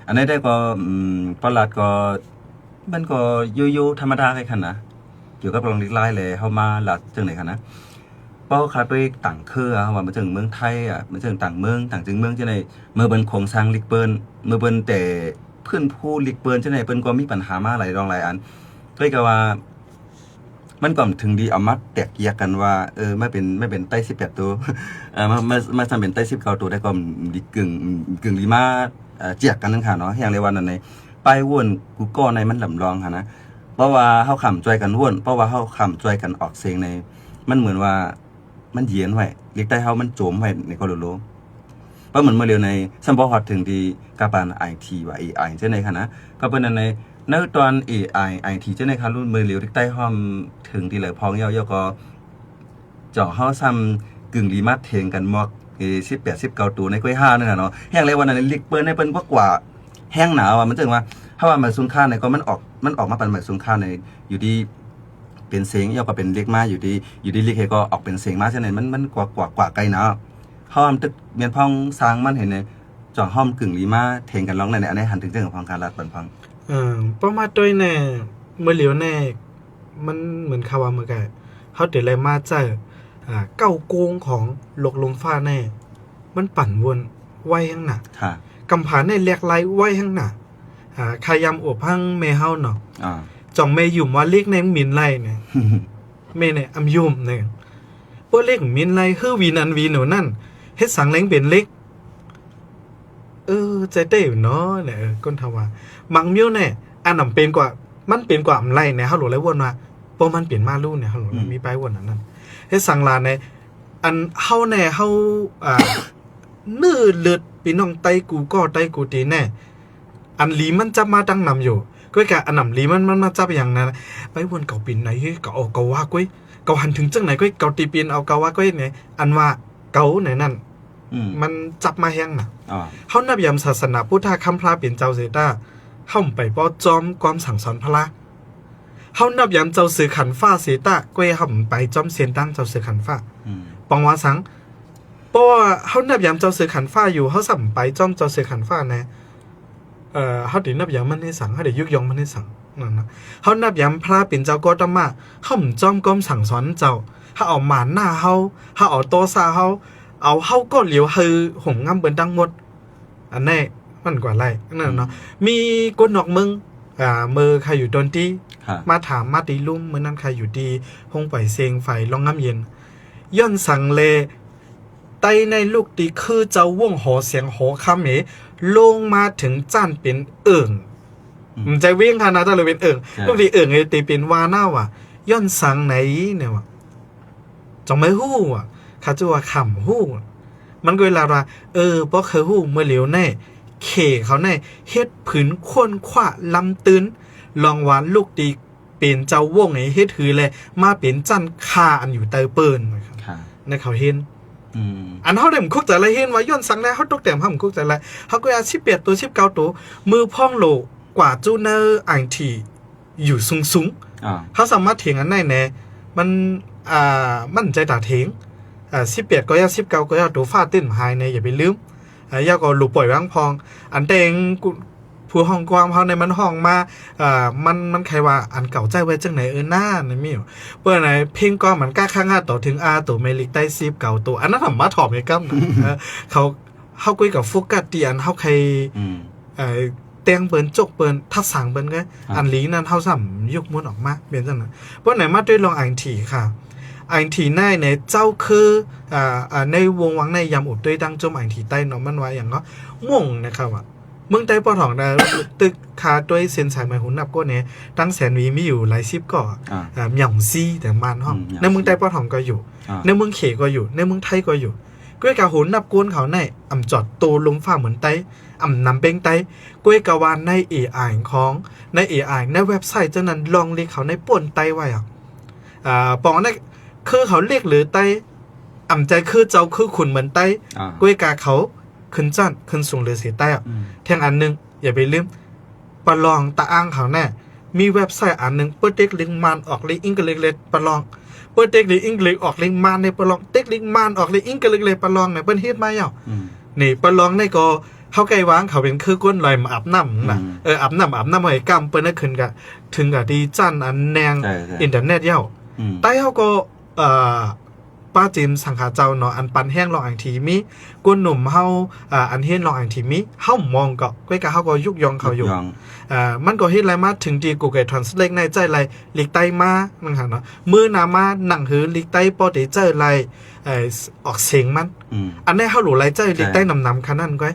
อันนี้ได้ก็ประหลัดก็มันก็ยูธรรมดาแค่คันนะอยู่กับลองลิกไล่เลยเข้ามาหลัดจังไหนคันนะเพราะคาไปต่างเครือว่ามาถึงเมืองไทยมาถึงต่างเมืองต่างจึงเมืองจะไหนเมื่อเป็นโครงสร้างลิกเปิลเมื่อเป็นแต่เพื่อนผู้ลิกเปิลจะไหนเปิ้นก็มีปัญหามาหลายรองหลายอันด้วยกับว่ามันก่อนถึงดีเอามาแตกแยกกันว่าไม่เป็นใต้18ตัวมาทำเป็นใต้19ตัวได้ก็ดีกึ่งลีมาเจียกกันนั่นค่ะเนาะอย่างในวันนั้นในป้ายวนกูก็ในมันหลำรองค่ะนะเพราะว่าเฮาขำจอยกันวนเพราะว่าเฮาขำจอยกันออกเสียงในมันเหมือนว่ามันเยียนไว้เรียกได้เฮามันโจมไว้ในก็รู้เพราะเหมือนเมื่อเร็วในซัมบอฮอดถึงที่กาปาน IT ว่า AI เช่นในค่ะนะก็เป็นในตอน AI IT เช่นในค่ะรุ่นเมื่อเร็วที่ใต้ห้อมถึงที่เหลือพองเยาๆก็เจาะเฮาซ้ำกึ่งรีมาเทงกันมอก18 19ตัวในก้อย5นั่นน่ะเนาะแห้งเลยวันนั้นลิกเปิ้นในเปิ้นกว่าแห้งหนาวมันถึงว่าถ้าว่ามันซุนค่าในก็มันออกมาเป็นแบบซุนค่าในอยู่ดีเป็นเสียงยาวก็เป็นเล็กมาอยู่ดีเล็กก็ออกเป็นเสียงมาเช่นนั้นมันกว่าไกลนะห้อมตึกเมียนพองสร้างมันเห็นในจ่อห้อมกึ่งลีมาเทงกันร้องในอันนี้หันถึงเรื่องของพองการรัดปันพังประมาณด้วยแน่เมื่อเหลียวแน่มันเหมือนคาวาเมื่อไก่เขาเดี๋ยวอะไรมาเจอเก้าโกงของหลกลมฟ้าแน่มันปั่นวนไว้ข้างหน้ากำผาในเรียกไล่ไว้ข้างหน้าขายำอวบพังเมเฮาเนาะจ่องเมยุ่มว่าเล็กในมินไล่เนี่ยเมเนี่ยอำยุ่มเนี่ยพวกเล็กมินไล่คือวีนันวีหนูนั่นเฮ็ดสังเล้งเป็นเล็กใจเต้เนาะเนี่ยก้นทว่ามังมิ้วเนี่ยอันนำเป็นกว่ามันเป็นกว่าอำไล่เนี่ยเฮาหลแล้ววนว่าพอมันเปลี่ยนมาลู่เนี่ยเฮาหลมีไปวนนั่นเฮ็ดสังลาในอันเฮาแน่เฮานื้อเลือดพี่น้องไตกูก็ไตกูตีแน่อันลีมันจะมาตั้งนำอยู่ก้อยกะอันนำลีมันมาจับอย่างนั้นไปวนเก่าปินไหนเก่าเอาเก่าว่าก้อยเก่าหันถึงจังไหนก้อยเก่าตีปินเอาเก่าว่าก้อยเนี่ยอันว่าเก่าไหนนั่นมันจับมาแห้งน่ะเฮานับยามศาสนาพุทธคัมภีร์เป็นเจ้าเสต้าเฮาไปป้อจอมความสั่งสอนพระเฮานับยามเจ้าสือขันฟ้าเสต้าก้อยเฮาไปจอมเสียนตั้งเจ้าสือขันฟ้าปองว่าสังเพราะว่าเฮานับยามเจ้าสือขันฟ้าอยู่เฮาสั่งไปจอมเจ้าสือขันฟ้าแน่เฮาได้นับยามมันให้สังเฮาได้ยุกยองมันให้สังนั่นนะเฮานับยามพระเป็นเจ้าก็ตมาเฮาจอมก้มสั่งสอนเจ้าเฮาเอาหมาหน้าเฮาเอาโตซาเฮาเอาเฮาก็เหลียวฮือหงงำเปิ้นตั้งหมดอันนี้มันกว่าไรนั่นเนาะมีคนนอกมึงมือใครอยู่ดนตรีมาถามมาตีลุ่มมื้อนั้นใครอยู่ดีคงปล่อยเสียงไฟลองงำเย็นย้อนสั่งเลไตในลูกตีคือเจ้าว่งหอเสียงหอคำลงมาถึงจ้านเป็นมันใจเว้งค่ะนะถ้าเราเป็นลูกตีไอ้ตีเป็นวาหน้าว่ะย้อนสั่งไหนเนี่ยว่ะจงไม่ฮู้ว่ะข้าจะว่าขำฮู้มันก็เวลาว่าเพราะเคยฮู้เมื่อเหลียวแน่เขเขาแน่เฮ็ดผืนค้นขว้าลำตื้นลองวานลูกตีเป็นเจ้าว่งเฮ็ดถือเลยมาเป็นจันคาอันอยู่เตอเปิ้นนะครับในเขาเห็นอันเฮาได้มคุกแต่ละเห็นว่าย้อนสังแล้วเฮาตกแต่เฮาคุกแต่ละเฮาก็อา18ตัว19ตัวมือพ่องโลกว่าจูเนอร์อังทีอยู่สูงๆเฮาสามารถเถียงอันได้แน่มันใจตาเถียง18ก็ยา19ก็ยาตัวฟ้าตื้นหายในอย่าไปลืมยาก็หลุดปล่อยวางพองอันแต่งผู้ห้องกว้างเฮาในมันห้องมามันใครว่าอันเก่าใจไว้จังไหนหน้าในมิวเปิ้นไหนเพลงก็มันกล้าข้างต่อถึงตัวเมลิกใต้10เก่าตัวอันนั้นทำมาถอมให้กำเขาคุยกับโฟกัสที่อันเฮาใครแต่งเปิ้นจกเปิ้นทัดสั่งเปิ้นก็อันลีนั้นเฮาซ้ำยกม้วนออกมาเป็นจังนั้นเปิ้นไหนมาด้วยลองอ่านถี่ค่ะ อันที่ในเนี่ยเจ้าคือในวงวังในยำอุดด้วยตั้งจมอันที่ใต้เนาะมันว่าอย่างเนาะม่วงนะครับอ่ะเมืองใต้ปอทองได้ ตึกคาด้วยเส้นสายไหมหุ่นนับก็เนี่ยตั้งแสนวีมีอยู่หลายสิบก่อหย่องซีแต่มันห้องในเมืองใต้ปอทองก็อยู่ในเมืองเขก็อยู่ในเมืองไทยก็อยู่ก้วยกาหุ่นนับกวนเขาในอ่ำจอดโตลงฟ้าเหมือนไต้อ่ำนำเป็งไต้ก้วยกาวานในAI ของใน AI ในเว็บไซต์เจ้านั้นลองเรียกเขาในป่นไต้ไว้อ่ะปองนั่นคือเขาเรียกหรือไต้อ่ำใจคือเจ้าคือขุนเหมือนไต้ก้วยกาเขาขึ้นจันขึ้นสูงหรือเสียใต้อ่ะแทงอันนึงอย่าไปลืมประลองตาอ้างเขาแน่มีเว็บไซต์อันนึงเปิดเด็กลิงมันออกลิงอิงกลิงเลดประลองเปิดเด็กลิงอิงกลิงออกลิงมันในประลองเด็กลิงมันออกลิงอิงกลิงเลดประลองเนี่ยเปิ้นเฮ็ดมาอ่ะนี่ประลองในก็เขาไกลวางเขาเป็นคือก้นลอยมาอาบน้ำนะอาบน้ำไอ้กำเปิ้นนั่นขึ้นกะถึงกะดีจันอันแนงอินเทอร์เน็ตเย้าใต้เขาก็ป้าจิมสังขาเจ้าเนาะอันปันแห้งลองอังทีมีก้นหนุ่มเฮาอันเฮ็ดลองอังทีมีเฮามองก็ก้อยกะเฮาก็ยุกยองเขาอยู่มันก็เฮ็ดไรมาถึงดีกูเกตทรานสเลทในใจไรลิกไตมานั่นค่ะเนาะมือนามาหนังหือลิกไตปอติใจไรออกเสียงมันอันนี้เฮาหลูไรใจลิกไตนำๆคันนั้นก้อย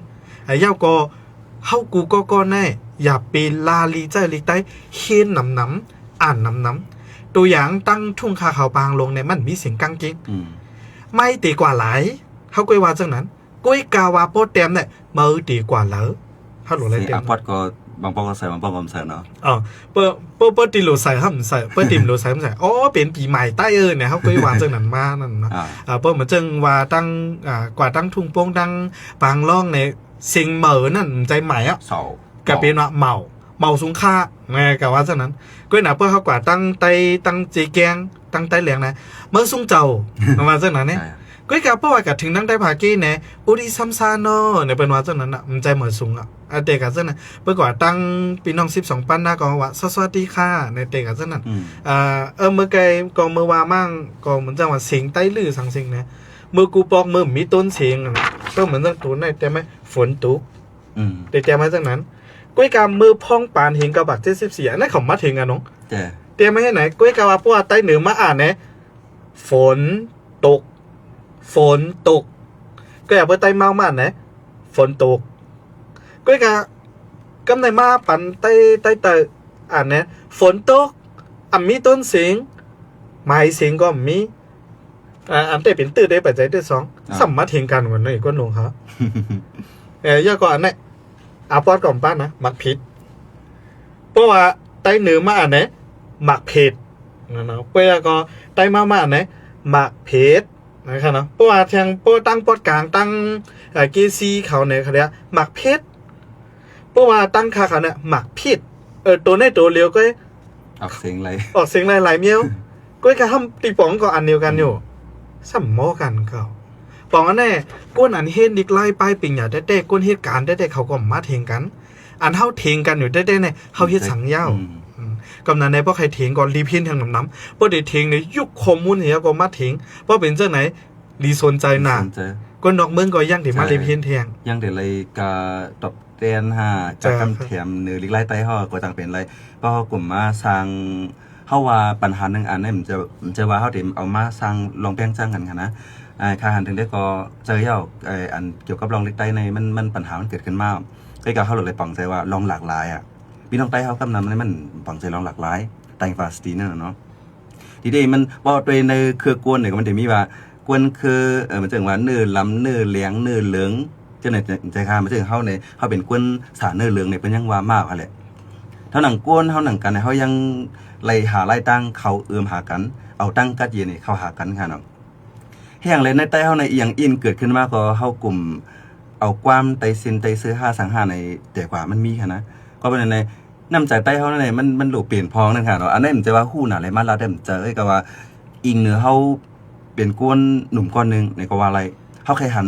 เย้าก็เฮากูก็แน่อย่าปีลาลีใจลิกไตเฮ็ดนำอ่านนำตัวอย่างตั้งทุ่งคาเขาปางลงเนี่ยมันมีเสียงกังกิ้งไม่ตีกว่าหลายเขาก้อยว่าจังนั้นก้อยกาวาโปเต็มเนี่ยมือตีกว่าเหลอเขาหลุดอะไรเต็มพอดก็บางปองก็ใส่บางปองก็ใส่เนาะเปิดตีหลุดใส่ห้ามใส่เปิดตีหลุดใส่ห้ามใส่อ๋อเป็นปีใหม่ใต้เนี่ยเขาก้อยว่าจังนั้นมานั่นนะเปิดเหมือนจังว่าตั้งกว่าตั้งทุ่งโป่งตั้งปางล่องในเสียงเหมือนั่นใจใหม่อ่ะกับเป็นว่าเมาสูงค่าไงกับว่าจังนั้นก้อยหนาเพื่อเขากว่าตั้งจีแกงตั้งใต้เหลียงนะเมื่อซุ้งเจ้าประมาณจังนั้นเนี่ยก้อยกับเพื่อว่ากับถึงตั้งใต้ผากี้เนี่ยอุดิซัมซาโนเนี่ยเป็นว่าจังนั้นอ่ะมันใจเหมือนสูงอ่ะเด็กกับจังนั้นเพื่อกว่าตั้งปีน้อง12ปั้นหน้าก็ว่าสวัสดีค่ะในเด็กกับจังนั้นเมื่อไกลก็เมื่อว่ามั่งก็เหมือนจังว่าเสียงใต้ลือสังเสียงเนี่ยเมื่อกูปอกเมื่อมีต้นเสียงก็เหมือนจังตัวในแต่ไม่ฝนตกแต่มาจังนั้นก้อยกามือพองปานเห็นกระบัก74อันนั้นเขามาถึงอ่ะน้องเตรียมมาให้ไหนก้อยกาว่าพวกใต้เหนือมาอ่านเนี่ยฝนตกก็อย่าไปใต้เมามาเนี่ยฝนตกก้อยกากำในมาปันใต้อ่านเนี่ยฝนตกมีต้นเสียงไม้เสียงก็มีอันแต่เป็นตื้อได้ปัจจัยที่2สัมมาถึงกันวันนี้ก็หนุ่งครับย่าก่อนเนี่ยอาปอดก่อนป้านะหมักผิดเพราะว่าใต้เหนือมาเนี่ยหมักเผ็ดนะเพื่อก็ใต้มาเนี่ยหมักเผ็ดนะครับเนาะเพราะว่าทางโปตั้งปอดกลางตั้งเกซีเขาเนี่ยเขาเรียกหมักเผ็ดเพราะว่าตั้งคาเขาเนี่ยหมักผิดตัวในตัวเลี้ยวก็ออกเสียงไรหลายเมียวก็กระทำตีป๋องก็อันเดียวกันอยู่สัมโมกันเขาปองอันแน่ก้นอันเฮ็ดดิกไล่ป้ายปิงอย่าได้ก้นเหตุการณ์ได้เขาก็มาเทงกันอันเฮาเทงกันอยู่ได้เนี่ยเฮาเฮ็ดสังเย้ากำนันในพวกใครเทงก่อนรีพินทางน้ำบ่ได้เทงในยุคคอมมูนเนี่ยก็มาเทงเพราะเป็นจังไหนรีสนใจหนักก้นนอกเมืองก็ยังได้มารีพินแทงยังได้เลยกะตบเตียนจากคำแถมเนื้อลิกไล่ใต้เฮาก็ต่างเป็นไรเพราะกลุ่มมาสร้างเฮาว่าปัญหานึงอันนี้มันจะว่าเฮาได้เอามาสร้างลองแป้งสร้างกันนะค่าหันถึงได้ก็เจอเย้าอันเกี่ยวกับลองเล็กใต้ในมันปัญหามันเกิดขึ้นมากใกล้กับเขาเลยปังใจว่าลองหลากหลายอ่ะพี่น้องใต้เขากำนำมันปังใจลองหลากหลายไต่ฟาสตีนั่นเนาะทีเดียวมันว่าตัวในเครือกวนเนี่ยมันจะมีว่ากวนคือมันจะว่าเนื้อล้ำเนื้อเลี้ยงเนื้อเหลืองจะในใจค่ามันจะเขาในเขาเป็นกวนสาเนื้อเหลืองเนี่ยเป็นยังว่ามากอะไรเท่าหนังกวนเท่าหนังกันเนี่ยเขายังไล่หาไล่ตั้งเขาหากันเอาตั้งกัดเย็นเนี่ยเขาหากันค่ะเนาะแห่งเลยในใต้เฮาในอย่างอินเกิดขึ้นมาก็เฮากลุ่มเอาความไตซินไตซื้อ5สัง5ในแต่กว่ามันมีค่ะนะก็เป็นในน้ำใจใต้เฮาในมันหลูเปลี่ยนพองนั่นค่ะเนาะอันนั้นมันจะว่าฮู้หน่ะอะไรมาแล้วได้มันเจอก็ว่าอิงเนื้อเฮาเป็นก้นหนุ่มก้อนนึงในก็ว่าอะไรเฮาเคยหัน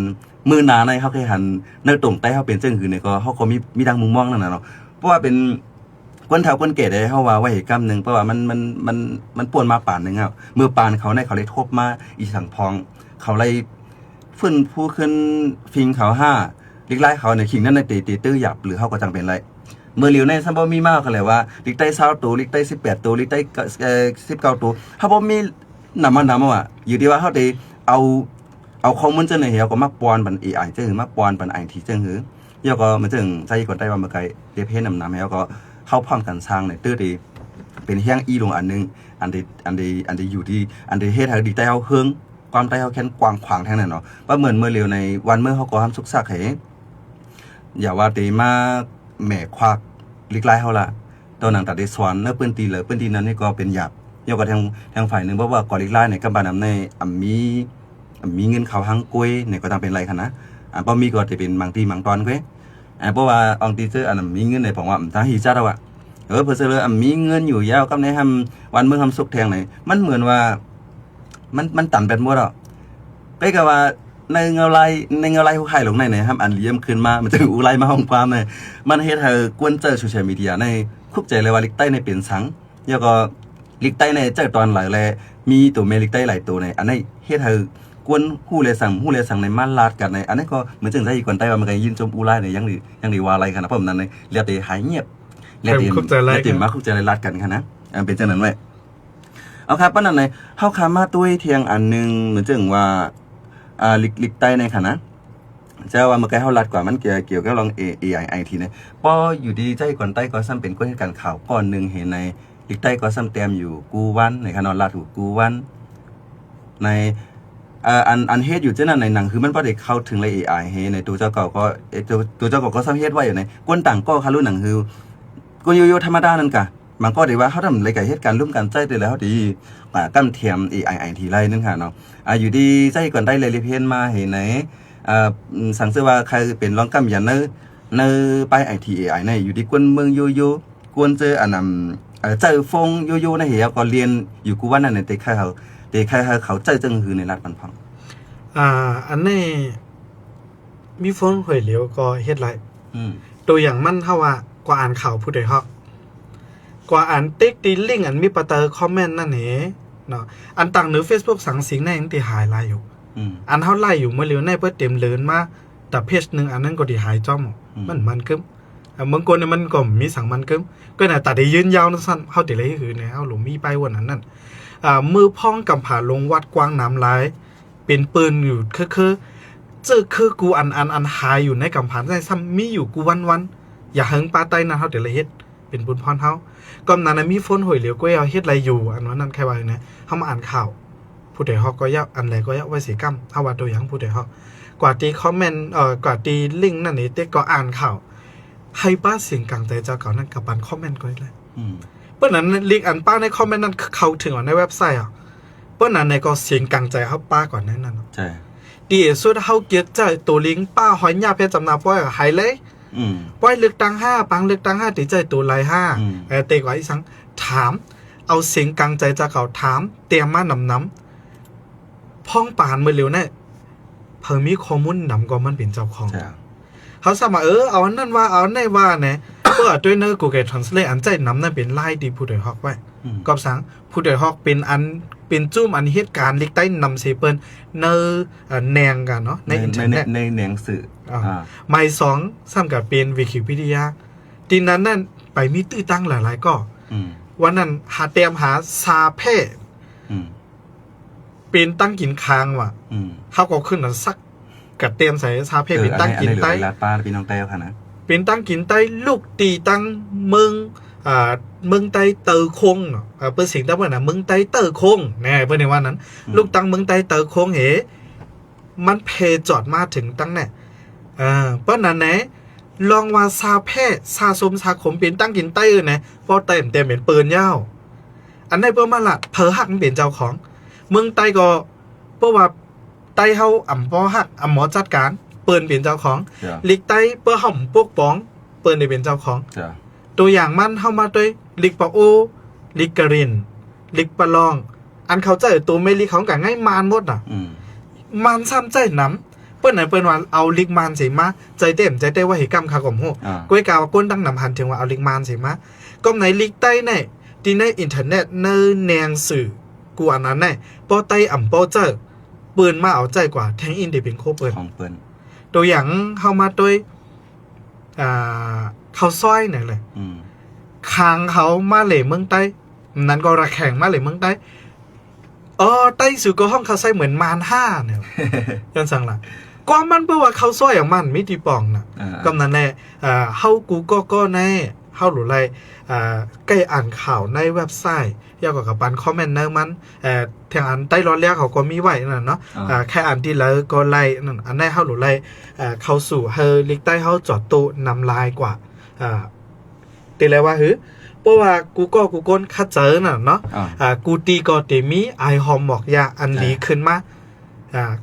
มือหนาในเฮาเคยหันเนื้อตรงใต้เฮาเป็นเส้นคือในก็เฮาก็มีดังมุมมองนั่นน่ะเนาะเพราะว่าเป็นก้นเท้าก้นเกศได้เฮาว่าไว้เหตุกรรมนึงเพราะว่ามันป่วนมาป่านนึงอ่ะมือปานเขาในเขาเลยทบมาอีสังพองเขาไล่ฟื้นผู้ขึ้นฟิงเขา5ลิกไล่เขาในขิงนั่นในตีตื้อหยับหรือเขาก็จังเป็นไรเมื่อเหลียวในซัมบอมีมากกันเลยว่าลิกใต้20ตัวลิกใต้18ตัวลิกใต้19ตัวถ้าบ่มี นำอ่ะอยู่ที่ว่าเขาได้เอาข้อมูลเจ้าในเหี่ยวก็มาปอนบัน AI เจ้าหือมาปอนบัน IT เจ้าหือยก็มันจึงใจก่อนได้ว่าเมื่อไกลเรียบเฮ็ดนำแล้วก็เข้าพร้อมกันสร้างในตื้อดีเป็นเฮียงอีลงอันนึงอันที่อยู่ที่อันที่เฮ็ดให้ดีใต้เฮาเฮิงความใต้เฮาแค่นกว้างขวางแท้นั้นเนาะว่าเหมือนเมื่อเร็วในวันเมื่อเฮาก็ทำสุกซักให้อย่าว่าแต่มาแหม่ควักลิกไล่เฮาล่ะตอนนั้นตัดได้สอนเนื้อปืนตีเลยปืนตีนั้นนี่ก็เป็นหยาบยกกับทางฝ่ายนึงเพราะว่าก่อลิกไล่ในกับบานนำในมีเงินเขาหังกล้วยเนี่ยก็ต้องเป็นไรคะนะบ่มีก็จะเป็นบางทีบางตอนเว้ยเพราะว่าองค์ที่ซื้ออันมีเงินในผมว่าถ้าฮีจ้าเราอะเพื่อซื้อเลยมีเงินอยู่ยาวกับในทำวันเมื่อทำสุกแทงไหนมันเหมือนว่ามันตันเป็นหมดอ่ะไปกับว่าในเงาไล่ผู้ขายลงในไหนครับอันเลี้ยมขึ้นมามันจะอุไรมาห้องความเลยมันเฮ็ดให้กวนเจอโซเชียลมีเดียในคุกใจเลยว่าลิกใต้ในเป็นสังแล้วก็ลิกใต้ในเจอตอนหลายแลมีตัวเมลิกใต้หลายตัวในอันนี้เฮ็ดให้กวนหู้เลยสั่งในม่านลาดกันในอันนี้ก็เหมือนจึงได้กวนใต้ว่ามันก็ยินจมอุไรในยังดีว่าอะไรขนาดผมนั้นในเรียกแต่หายเงียบเรียกแต่มาคุกใจเลยลาดกันค่ะนะเป็นจังนั้นไว้เอาครับป้านั่นในเฮาคามาตุ้ยเทียงอันนึงเหมือนจึงว่าลิกใต้ในค่ะนะเจ้าว่าเมื่อกี้เฮาลัดกว่ามันเกี่ยวกับลอง AI ทีเนี่ยป้ออยู่ดีใจก่อนใต้ก็ซ้ำเป็นก้นการข่าวก้อนนึงเห็นในลิกใต้ก็ซ้ำแต้มอยู่กูวันในขนอนลาดถูกกูวันในอันเฮ็ดอยู่เจ้านั้นในหนังคือมันบ่ได้เข้าถึงเลย AI เฮในตัวเจ้าเก่าก็ตัวเจ้าเก่าก็ซ้ำเฮ็ดไว้อยู่ในก้นต่างก็คารู้หนังคือก้นโยธรรมดานั่นกะบางก็ได้ว่าเขาทำอะไรกับเหตุการณ์ร่วมกันใจได้แล้วดีกำเทียม AI ทีไรนึงค่ะเนาะอยู่ดีใจก่อนได้เลยเพี้ยนมาเห็นไหนสั่งซื้อว่าใครเป็นร้องกำยันเนอไป ITAI ในอยู่ดีกวนเมืองโยกวนเจออันเจอฟงโยในเหตุก็เรียนอยู่กูว่านั่นในเตะใครเขาใจจึงคือในรัฐบันพังอันนี้มีฟนหวยเหลียวก็เฮ็ดไรตัวอย่างมันเท่าว่ากว่าอ่านข่าวผู้ใดฮอกกว่าอ่านติ๊กดีลิงอันมีประเตอร์คอมเมนต์นั่นเองเนาะอันต่างหรือ Facebook สังสิงในยังตีหายไล่อยู่อันเท่าไล่อยู่เมื่อเร็วในเพื่อเต็มเลินมาแต่เพจนึงอันนั้นก็ดีหายจ้อมมันกึมบางคนมันก็มีสั่งมันกึมก็น่ะแต่ได้ยืนยาวนั่นสั้นเฮาติเลยคือเนี่ยเฮาหลงมีไปวันนั้นมือพ้องกำผ่าลงวัดกว้างน้ำลายเป็นปืนอยู่คือเจอคือกูอันหายอยู่ในกำผ่านได้ซ้ำมีอยู่กูวันอย่าหึงปาไตนะเฮาติเลยเฮ็ดเป็นบุญพรเฮาก็นั้นมีฝนหวยเหลียวก็เอาเฮ็ดอะไรอยู่อันนั้นแค่ว่านะเฮามาอ่านข่าวผู้ใดฮอกก็ยากอันใดก็ยากไว้สิกรรมเฮาว่าตัวอย่างผู้ใดฮอกกว่าตีคอมเมนต์กว่าตีลิงก์นั่นนี่เต็ก็อ่านข่าวให้ป้าเสียงกลางใจเจ้าเก่านั่นกับปันคอมเมนต์ก็ได้เปิ้นนั้นลิงก์อันป้าในคอมเมนต์นั้นเข้าถึงในเว็บไซต์เปิ้นนั้นในก็เสียงกลางใจเฮาป้าก่อนนั่นใช่ดีสุดเฮาเกียรติใจตัวลิงก์ป้าหอยหญ้าเพชรจำนาป้อยหายเลยป้อยเลือกตั้ง5ปังเลือกตั้ง5ติใจตัวลาย5เตกว่าอีสังถามเอาเสียงกลางใจเจ้าเก่าถามเตรียมมานำพ้องปานเมื่อเร็วเนี่ยเพิ่งมีข้อมูลนำก็มันเป็นเจ้าของเขาสามารถเอาอันนั้นว่าเอาอันนี้ว่าเนี่ยเพื่อด้วยเนื้อ Google Translate อันใจนำนั่นเป็นไล่ดีผู้ใดฮอกไว้ก็สังผู้ใดฮอกเป็นอันเป็นจุ่มอันเหตุการณ์เล็กใต้นำเซเปิลเนื้อแนงกันเนาะในอินเทอร์เน็ตในแนงสื่อไม่2ซ้ำกับเป็นวิกิพีเดียทีนั้นนั่นไปมีตื้อตั้งหลายๆก็วันนั้นหาเตรียมหาซาเพ่เป็นตั้งกินค้างว่ะเขาก็ขึ้นน่ะซักกับเตรียมใส่ซาเพ่เป็นตั้งกินใต้ป้าพี่น้องใต้ค่ะนะเป็นตั้งกินใต้ลูกตีตั้งเมืองใต้เตอคงเนาะเปิ้นสิงตะว่าน่ะเมืองใต้เตอคงแน่เปิ้นในว่านั้นลูกตั้งเมืองใต้เตอคงเหมันเพจอดมาถึงตั้งแน่เปิ้นนั่นแหละลองว่าซาเพ่ซาสมซาขมเป็นตั้งกินใต้นะพอเต็มเป็นปืนยาวอันนี้เปิ้นมาละเผอหักมันเป็นเจ้าของเมืองใต้ก็เพราะว่าใต้เฮาอ่ำพอหักอ่ำหมอจัดการเปิ้นเป็นเจ้าของลิกใต้เปิ้นห่อมปกป้องเปิ้นได้เป็นเจ้าของตัวอย่างมันเฮามาด้วยลิกปะโอลิกกะรินลิกปะลองอันเขาใจตัวไม่ลิกของกันง่ายมานหมดน่ะมานซ้ำใจนำเปิ้นไหนเปิ้นว่าเอาลิกมานสิมาใจเต็มใจได้ว่าให้กำคากมโหก้อยกาวก้นตั้งนำหันถึงว่าเอาลิกมานสิมาก็ในลิกใต้ในที่ในอินเทอร์เน็ตเนแนงสื่อกูอันนั้นแน่ป้อไต้อ่ำป้อเจอปืนมาเอาใจกว่าแทงอินได้เป็นโคเปิ้นของเปิ้นตัวอย่างเฮามาด้วยเขาซ้อยนี่แหละคางเขามาเหล่เมืองใต้นั้นก็ระแข่งมาเหล่เมืองใต้ อ๋อใต้สุดก็ห้องเขาใส่เหมือนมารห้าเนี่ย ยันสั่งละก็มันเพื่อว่าเขาซ้อยอย่างมันไม่ตีปองน่ะกำนั้นแน่เฮากูก็แน่เฮาหรือไรใกล้อ่านข่าวในเว็บไซต์ยาวกับปันคอมเมนต์เนอร์มันทางอันใต้ร้อนแรกเขาก็มีไว้นั่นเนาะแค่อ่านที่แล้วก็ไล่นั่นอันนี้เฮาหรือไรเข้าสู่เฮอลิกใต้เฮาจอดโตนำลายกว่าตีเลยว่าเพราะว่ากูก้นคัดเจอน่ะเนาะกูตีก็เตมีไอฮอมบอกยาอันลีขึ้นมา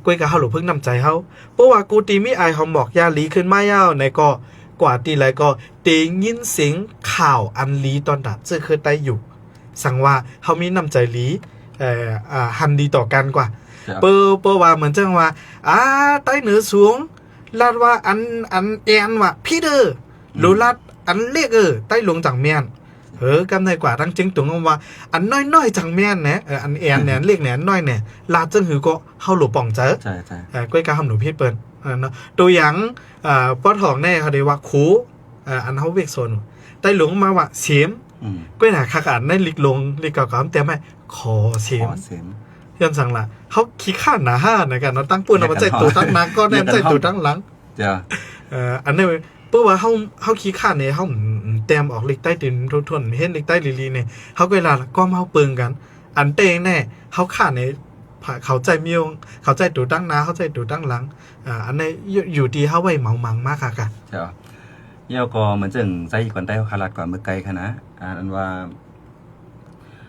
ก้วยกับเฮาหรือเพิ่งนำใจเฮาเพราะว่ากูตีมีไอฮอมบอกยาลีขึ้นมายาวในก็กว่าตีไรก็เตยินเสียงข่าวอันลีตอนดัดจะเคยได้อยู่สั่งว่าเฮามีนำใจลีหันดีต่อกันกว่าเปอว่าเหมือนจังว่าใต้เหนือสูงลาดว่าอันแอนว่าพี่เด้อรู้ลาดอันเล็กใต้หลวงจังเมียนกำในกว่าตั้งจริงตรงว่าอันน้อยๆจังเมียนเนี่ยอันแอนเนี่ยเล็กเนี่ยน้อยเนี่ยลาดจังหือก็เฮาหลบป่องเจอใช่ก้อยกาหำหนูพี่เปิ้นเนาะตัวอย่างป้อทองแน่เขาได้ว่าคูอันเฮาเวกโซนใต้หลวงมาว่าเสียมก้อยหน้าคักอันในลิกลงลิกเก่าๆแต่ไม่ขอเสียมยันสั่งละเขาขี้ข้านหนาห้าในกันเนาะตั้งปืนเอามาใจตัวตั้งนักก็แนมใจตัวตั้งหลังจ้ะอันนี้เพราะว่าเขาขี้ข้านเนี่ยเขาแต้มออกลิกใต้ดินทนเห็นลิกใต้ลีเนี่ยเขาเวลาก็มาเปิงกันอันเตงแน่เขาข้านเนี่ยเขาใจเมียวเขาใจตัวตั้งนาเขาใจตัวตั้งหลังอันนี้อยู่ดีเขาไว้เมามังมากค่ะกันจ้ะเยี่ยวก็เหมือนจึงใจก่อนใต้เขาคาราดก่อนเมื่อไกลค่ะนะอันว่า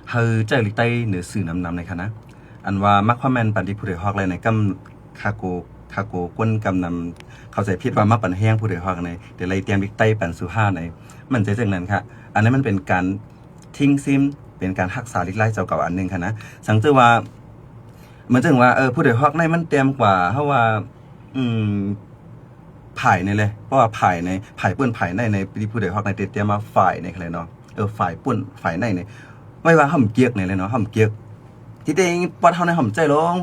เฮาใจลิกใต้เหนือสื่อนำในค่ะนะอันว่ามักคอมเมนต์ปันที่ผู้ใดฮอกเลยในกำคาโกก้นกำนำเขาใจพิดว่ามักปันแห้งผู้ใดฮอกในเดี๋ยวไรเตรียมลิกใต้ปันสุห้าในมันใจจังนั้นค่ะอันนั้นมันเป็นการทิ้งซิมเป็นการรักษาลิกไล่เจ้าเก่าอันนึงค่ะนะสังเกตว่ามันจึงว่าผู้ใดฮอกในมันเตรียมกว่าเพราะว่าผ่ายในเลยเพราะว่าผ่ายปื้นผ่ายในผู้ใดฮอกในเตรียมมาฝ่ายในอะไรเนาะฝ่ายปื้นฝ่ายในไม่ว่าห่ำเกียกในเลยเนาะห่ำเกียกที่เองปัดเท่าในห่ำใจร้อง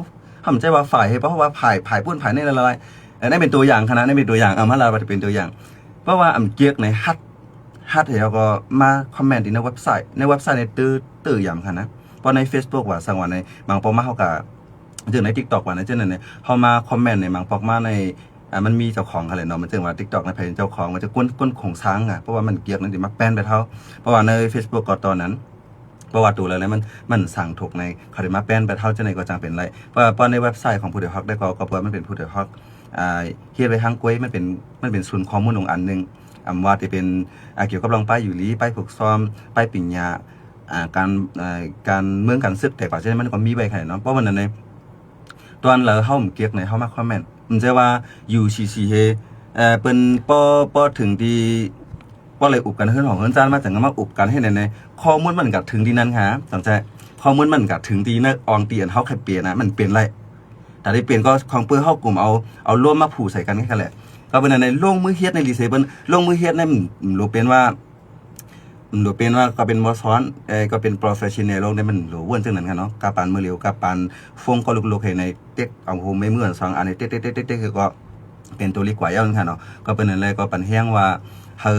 ห่ำใจว่าฝ่ายเพราะว่าผ่ายปุ้นผ่ายในอะไรนั่นเป็นตัวอย่างคณะนั่นเป็นตัวอย่างมาลาเป็นตัวอย่างเพราะว่าเกียกในฮัดเดี๋ยวก็มาคอมเมนต์ในเว็บไซต์ในตื้อยำค่ะนะเพราะใน Facebook ว่าสังวันในบางปอกมาเขากับจึงใน TikTok ว่าในเช่นนั้นเนี่ยเขามาคอมเมนต์ในบางปอกมาในมันมีเจ้าของอะไรเนาะมันจึงว่า TikTok ในเพจเจ้าของมันจะก้นของช้างอ่ะเพราะว่ามันเกียกนั่นดิมักแป้นไปเท่าเพราะว่าใน Facebook ก็ตอนนั้นประวัติตัวอะไรมันสั่งถูกในคาริมาแป้นไปเท่าจะในก็จังเป็นไรเพราะในเว็บไซต์ของผู้เดือดฮอกได้ก็เพราะมันเป็นผู้เดือดฮอกเฮียไปทางกล้วยมันเป็นศูนย์ข้อมูลของอันนึงว่าจะเป็นเกี่ยวกับลองป้ายอยู่ลีป้ายผูกซ้อมป้ายปิ่ญญาการเมืองการซึกแต่กว่าเช่นมันก็มีใบไข่เนาะเพราะวันนั้นในตอนเราเข้าเกียกในเข้ามาคอมเมนต์มันจะว่าอยู่ชีเฮเป็นป้อถึงที่ว่าเลยอุบกันเฮือนของเฮือนจานมาแต่งมาอุบกันให้ในข้อมูลมันกัดถึงที่นั้นฮะสนใจข้อมูลมันกัดถึงที่นั่นอองตีอันเขาแค่เปลี่ยนนะมันเปลี่ยนไรแต่ได้เปลี่ยนก็ของเพื่อเข้ากลุ่มเอาร่วมมาผูกใส่กันแค่แหละก็เป็นในลงมือเฮ็ดในรีเซเบิลลงมือเฮ็ดในรู้เป็นว่าก็เป็นมอสอนก็เป็นโปรเฟชชั่นแนลลงในมันหรือว่นจังนั้นกันเนาะกาปันมือเร็วกาปันฟงก็ลุกๆให้ในเต็กเอาโฮไม่เมื่อ2อันในเต็กๆก็เป็นตัวลิกว่าย่างค่ะเนาะก็เป็นอะไรก็ปันแห้งว่าเฮา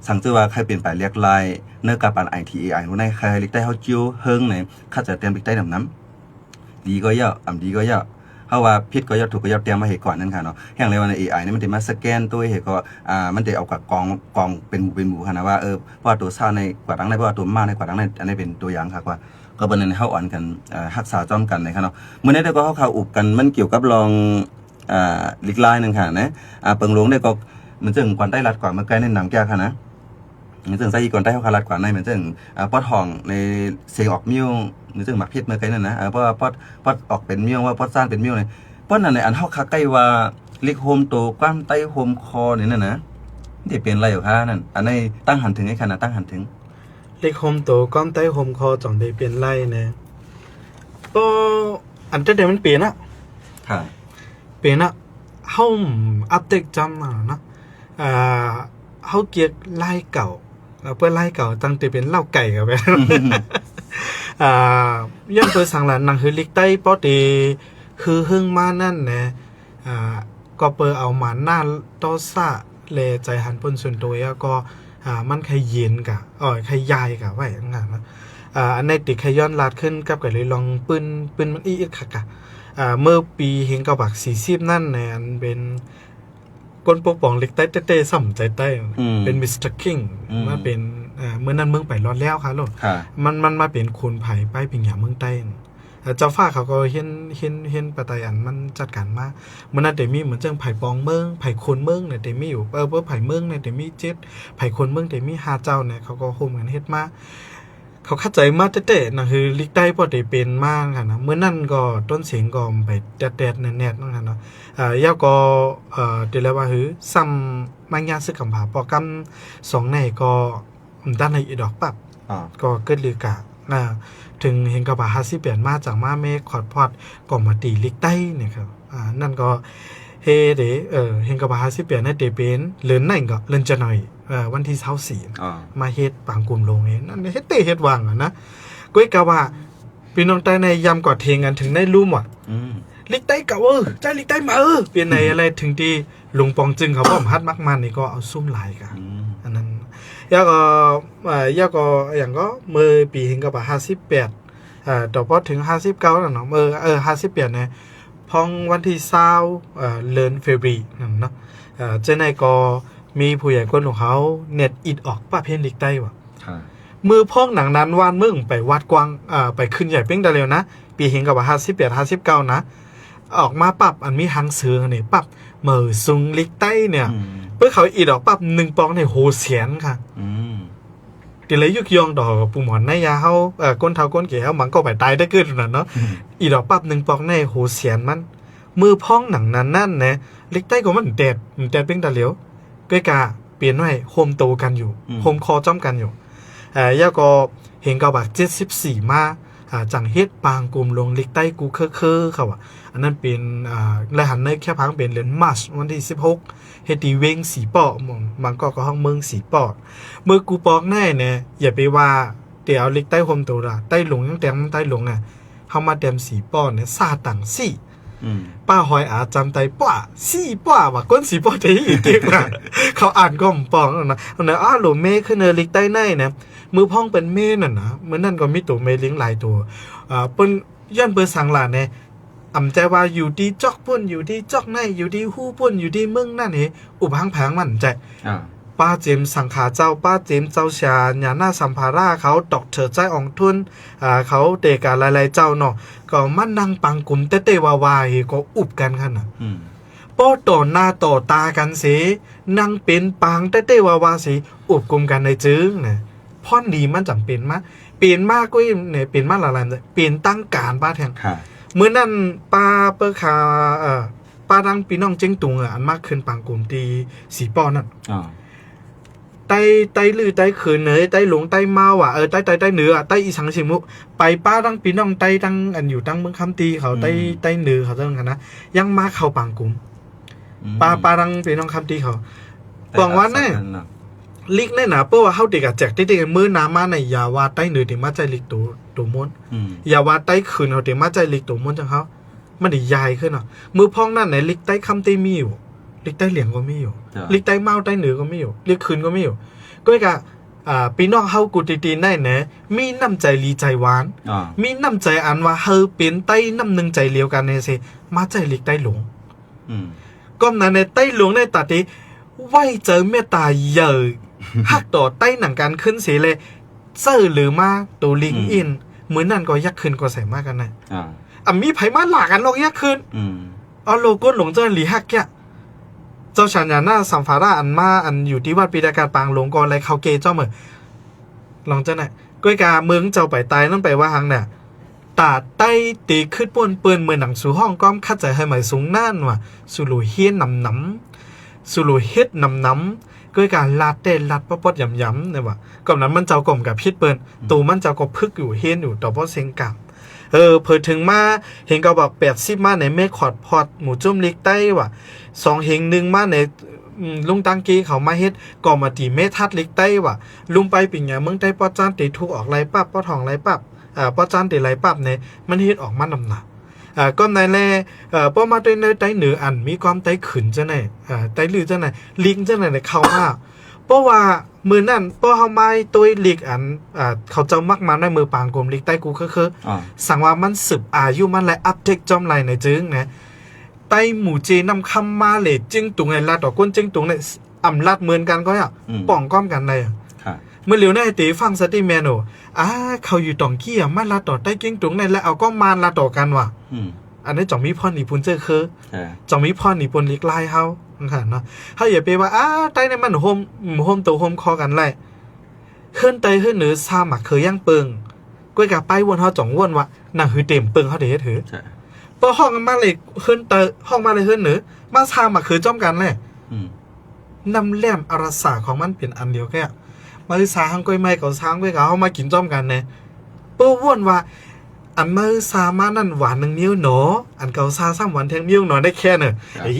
สั่งชื่อว่าใครเปลี่ยนไปเรียกลายเนื้อกับปัน ITAI รู้ในใครลิกใต้เฮาจิ้วเฮิงในข้าจะเตรียมลิกใต้น้ำดีก็เยอะดีก็เยอะเพราะว่าผิดก็เยอะถูกก็เยอะเตรียมมาเหตุก่อนนั่นค่ะเนาะอย่างไรว่าใน AI นี่มันจะมาสแกนตัวเหตุก็มันจะเอากับกองเป็นหมู่ค่ะนะว่าเพราะตัวซ่าในกว่าดังในเพราะว่าตัวมาในกว่าดังในอันนี้เป็นตัวอย่างค่ะว่าก็เป็นในเฮาอ่อนกันรักษาจ้อมกันในค่ะเนาะเมื่อนี้ได้ก็เฮาอุบกันมันเกี่ยวกับลองลิกไลน์นึงค่ะนะเปิงหลวงได้ก็มันจึงก่อนใต้รัดกว่าเมื่อไกลในหนังแก้ค่ะนะมันจึงใส่ก่อนใต้เฮาคารัดกว่าในมันจึงป้อทองในเสียงออกมิ้วมันจึงหมักพิษเมื่อไกลนั่นนะเพราะว่าป้อออกเป็นมิ้วว่าป้อซ่านเป็นมิ้วเลยป้อนั่นในอันเฮาคาใกล้ว่าลิกโฮมโตกว้ามใต้โฮมคอนี่นั่นนะที่เป็นอะไรอยู่ค่ะนั่นอันนี้ตั้งหันถึงไอ้ขนาดตั้งหันถึงลิกโฮมโตกว้ามใต้โฮมคอจ่องได้เป็นไรเนี่ยป้ออันเดี๋ยวมันเปลี่ยนอะค่ะเปลี่ยนอะเฮาอัปเดตจำมาเนาะเฮาเกียกไล่เก่าเพื่อไล่เก่าตั้งแต่เป็นเหล้าไก่กับแบบย่อมเปิดสังหลันหนังคือลิกใต้ป้อตีคือหึ่งมานั่นนะก็เปิดเอามาหน้าต้อซ่าเลใจหันปนส่วนตัวก็มันใครเย็นกะใครยายกะไว้งั้นนะ อันในติขย้อนลาดขึ้นกับก็เลยลองปืนมันอีกค่ะกะเมื่อปีเฮงกะบัก40นั่นในอันเป็นก้นปกป้องเล็กใต้เต้ส่ำใจใต้เป็นมิสเตอร์คิงมาเป็นเมื่อนั้นเมืองไปรอดแล้วค่ะลูกมันมาเป็นคนไผ่ป้ายปิงหยาเมืองใต้เจ้าฟ้าเขาก็เห็นปะไตอันมันจัดการมาเมื่อนั้นเดมี่เหมือนจังไผ่ปองเมืองไผ่คนเมืองเนี่ยเดมี่อยู่ไผ่เมืองเนี่ยเดมี่7ไผ่คนเมืองเดมี่5เจ้าเนี่ยเขาก็โฮมกันเฮ็ดมาเขาเข้าใจมาเต้ๆนะคือลิกได้พอได้เป็นมากค่ะนะเมื่อนั้นก็ต้นเสียงก็ไปแดดๆแน่ๆนั่นค่ะเนาะยาวก็เดี๋ยวแล้วว่าคือซ้ำมังยาซึกกำผาปอกำ2ในก็ด้านในอีดอกปั๊บก็เกิดลือกะถึงเห็นกับว่า58มาจากมาเมฆขอดพอดก็มาตีลิกได้เนี่ยครับนั่นก็เฮเดเห็นกับว่า58นั่นเดเป็นเลือนไหนก็เลือนจะหน่อยวันที่24มาเฮ็ดปางกลุ่มลงเองนั่นเฮ็ดเฮ็ดวางนะก้อยกะว่าพี่น้องใต้ในยำกอดเทงกันถึงได้รู้หมดลิกใต้กะใจลิกใต้มาเป็นในอะไรถึงที่ลุงปองจึงเขาบ่ฮัดมักมันนี่ก็เอาซุ่มหลายกะอันนั้นยาก็อย่างก็เมื่อปีเห็นกับว่า58ต่อพอถึง59นั่นเนาะ58เนี่ยพองวันที่20เดือนเฟบรุนั่นเนาะเจ้าในก็มีผู้ใหญ่คนของเขาเน็ตอิดออกป้าเพี้ยนลิกใต้ว่ะมือพ้องหนังนั้นวานมึงไปวัดกวางไปขึ้นใหญ่เป้งได้เร็วนะปีเห็นกับว่า58 59นะออกมาปรับอันมีหางเสือเนี่ยปรับเมื่อซุงลิกใต้เนี่ยเพื่อเขาอิดออกปรับ1ปองในโหเสียนค่ะติเลยยุกยองดอกปูหมอนในยาเขาก้นเท้าก้นเกี่ยวมันก็ไปตายได้เกินนั่นเนาะอิดออกปรับ1ปองในโหเสียนมันมือพ้องหนังนั้นนั่นนะลิกใต้ก็มันแดดเป้งได้เร็วก้อยกาเปลี่ยนไว้โฮมโตกันอยู่โฮมคอจ้อมกันอยู่ย่าก็เห็นกับบัก74มาจังเฮ็ดปางกลุ่มลงลิกใต้กูเคเขาอ่ะอันนั้นเป็นรหัสในแค่พังเป็นเดือนมาร์ชวันที่16เฮ็ดดีเวงสีปอมันก็ห้องเมืองสีปอเมื่อกูปอกแน่เนี่ยอย่าไปว่าเดี๋ยวลิกใต้โฮมโตละใต้หลงยังแต้มใต้หลงอ่ะเฮามาแต้มสีปอเนี่ยซาตังซี่ป้าหอยจำไตป้าสี่ป้าว่าก้นสีป้าได้อีกเด็กนะเขาอ่านก็มปองนะโหลเมขึ้นลิกใต้ในนะมือพ้องเป็นเมน่ะนะเมื่อนั่นก็มีตัวเมลิงหลายตัวเปิ้นย้อนเปิ้นสังหลานเนี่ยใจว่าอยู่ดีจอกปุ่นอยู่ดีจอกในอยู่ดีฮู้ปุ่นอยู่ดีมึงนั่นเองอุบังแผงมันใจป้าเจมสังขาเจ้าป้าเจมเจ้าชาญาหน้าสัมภาระเขาดอกเถอใจอ่องทุนเขาเตกาหลายๆเจ้าเนาะก็มันนั่งปังกลุ่มเต้ๆวาๆก็อุบกันขนาดป้อต่อหน้าต่อตากันสินั่งเป็นปังเต้ๆวาๆสิอุบกลุ่มกันในจึงนะพ่อนดีมันจำเป็นมากเปลี่ยนมากก็เนี่ยเปลี่ยนมากหลายๆเปลี่ยนตั้งการป้าแทนเมื่อนั้นป้าเปิ้ลคาป้าดังปีน้องเจ้งตุงอันมากขึ้นปังกลุ่มตีสีป้อนั่นไต้ลือไต้เขินเนยไต้หลงไต้เมาไต้เหนือไต้อีสังชิมุไปป้าตั้งปีน้องไต้ตั้งอันอยู่ตั้งเมืองคำตีเขาไต้เหนือเขาตั้งกันนะยังมาเข้าปังกลุ่มป้าตั้งปีน้องคำตีเขาบอกว่าแน่ลิกแน่หนาเพราะว่าเขาเด็กแจกได้มือน้ำมาในยาวาไต้เหนือเดี๋ยวมาใจลิกตัวม้วนยาวาไต้เขินเขาเดี๋ยวมาใจลิกตัวม้วนจังเขามันได้ใหญ่ขึ้นอ่ะมือพ้องนั่นไหนลิกไต้คำตีมีอยู่ลิกใต้เหลียงก็ไม่อยู่ลิกใต้เมาใต้เหนือก็ไม่อยู่ลิกคืนก็ไม่อยู่ก็กะพี่น้องเฮากูตีๆได้นะมีน้ำใจลีใจหวานมีน้ำใจอันว่าเฮาเป็นใต้น้ำหนึ่งใจเลียวกันเนี่ยสิมาใจลิกใต้หลงก็นั้นในใต้หลวงในตัดที่ไหวเจอเมตตาเยอะหักต่อใต้หนังการขึ้นเสียเลยเซอร์หรือมาตัวลิงอินเหมือนนั่นก็ยักขึ้นก็ใส่มากกันนะมีไผมาหลากันลงยักขึ้นโลโก้หลงเจ้าหลีหักแกเจ้าฉันยาหน้าสัมภาระอันมาอันอยู่ที่วัดปีดาการปางหลงกรอะไรเขาเกเจ้าเหมือลองเจ้าไหนก้อยกาเมืองเจ้าไปตายนั่นไปว่าหังเนี่ยตาใต้ตีขึ้นป่วนเปืนเหมือนหนังสู่ห้องก้อมคัดใจให้หมายสูงนั่นว่ะสุรุเฮียนน้ำสุรุเฮ็ดน้ำก้อยกาลาดเต้ลาดป๊อดย้ำเนี่ยว่ะก่อนนั้นมันเจ้ากลมกับพิษเปิ้นตูมันเจ้าก็พึกอยู่เฮียนอยู่ต่อป้อเซงกับเพิ่นถึงมาเห็นก็บอก80มาในเมฆขอดพอดหมู่จุ่มลิกใต้ว่ะ2เฮง1มาในลุงตังกีเขามาเฮ็ดก็มาตีเมทัดลิกใต้ว่ะลุงไปปิ่งหยังเมืองใต้ป้อจานติถูกออกไหลปั๊บป้อทองไหลปั๊บป้อจานติไหลปั๊บเนี่ยมันเฮ็ดออกมานำหนักก็ในแลป้อมาด้วยในใต้เหนืออันมีความใต้ขึ้นจังได๋ใต้ลือจังได๋ลิงจังได๋เข้ามา เพราะว่ามือนั่นเพราะเฮาไม่ตัวลีกอันเขาเจ้ามักมาในมือปางกลมลีกใต้กูคือสั่งว่ามันสืบอายุมันและอัปเดตจอมไรในจึงนะใต้หมู่เจนำคำมาเลยจึงตุงไงลาดดอกก้นจึงตุงในอำลาดเหมือนกันก็อ่ะป่องก้อมกันเลยเมื่อเหลียวในตีฟังสติแมนโอเขาอยู่ตองกี้อ่ะมาลาดดอกใต้จึงตุงในแล้วเอาก็มาลาดดอกกันว่ะอันนี้จ่องมีพ่อหนีปุนเจอคือจ่องมีพ่อหนีปุนลีกไล่เฮาค่ะเนาะเฮาอย่าไปว่าใต้ในมันโฮมตัวโฮมคอกันไล่ขึ้นไตขึ้นเหนือซาหมักเคยย่างเปิงก้อยกับไปวนเฮาจ่องวนว่ะหนังหือเต็มเปิงเฮาเดเฮ็ดหือพอห้องมาเลยขึ้นไตห้องมาเลยขึ้นเหนือมาซาหมักเคยจ้อมกันแหละนำแหลมอรสาของมันเป็นอันเดียวแค่มาซาหังก้อยไม้กับช้างก้อยกับเฮามากินจ้อมกันเนี่ยเปิ้วนว่าอันมือซามานั่นหวาน1 นิ้วหนออันเกาซา3 วันแทงนิ้วหนอได้แค่เนี่ย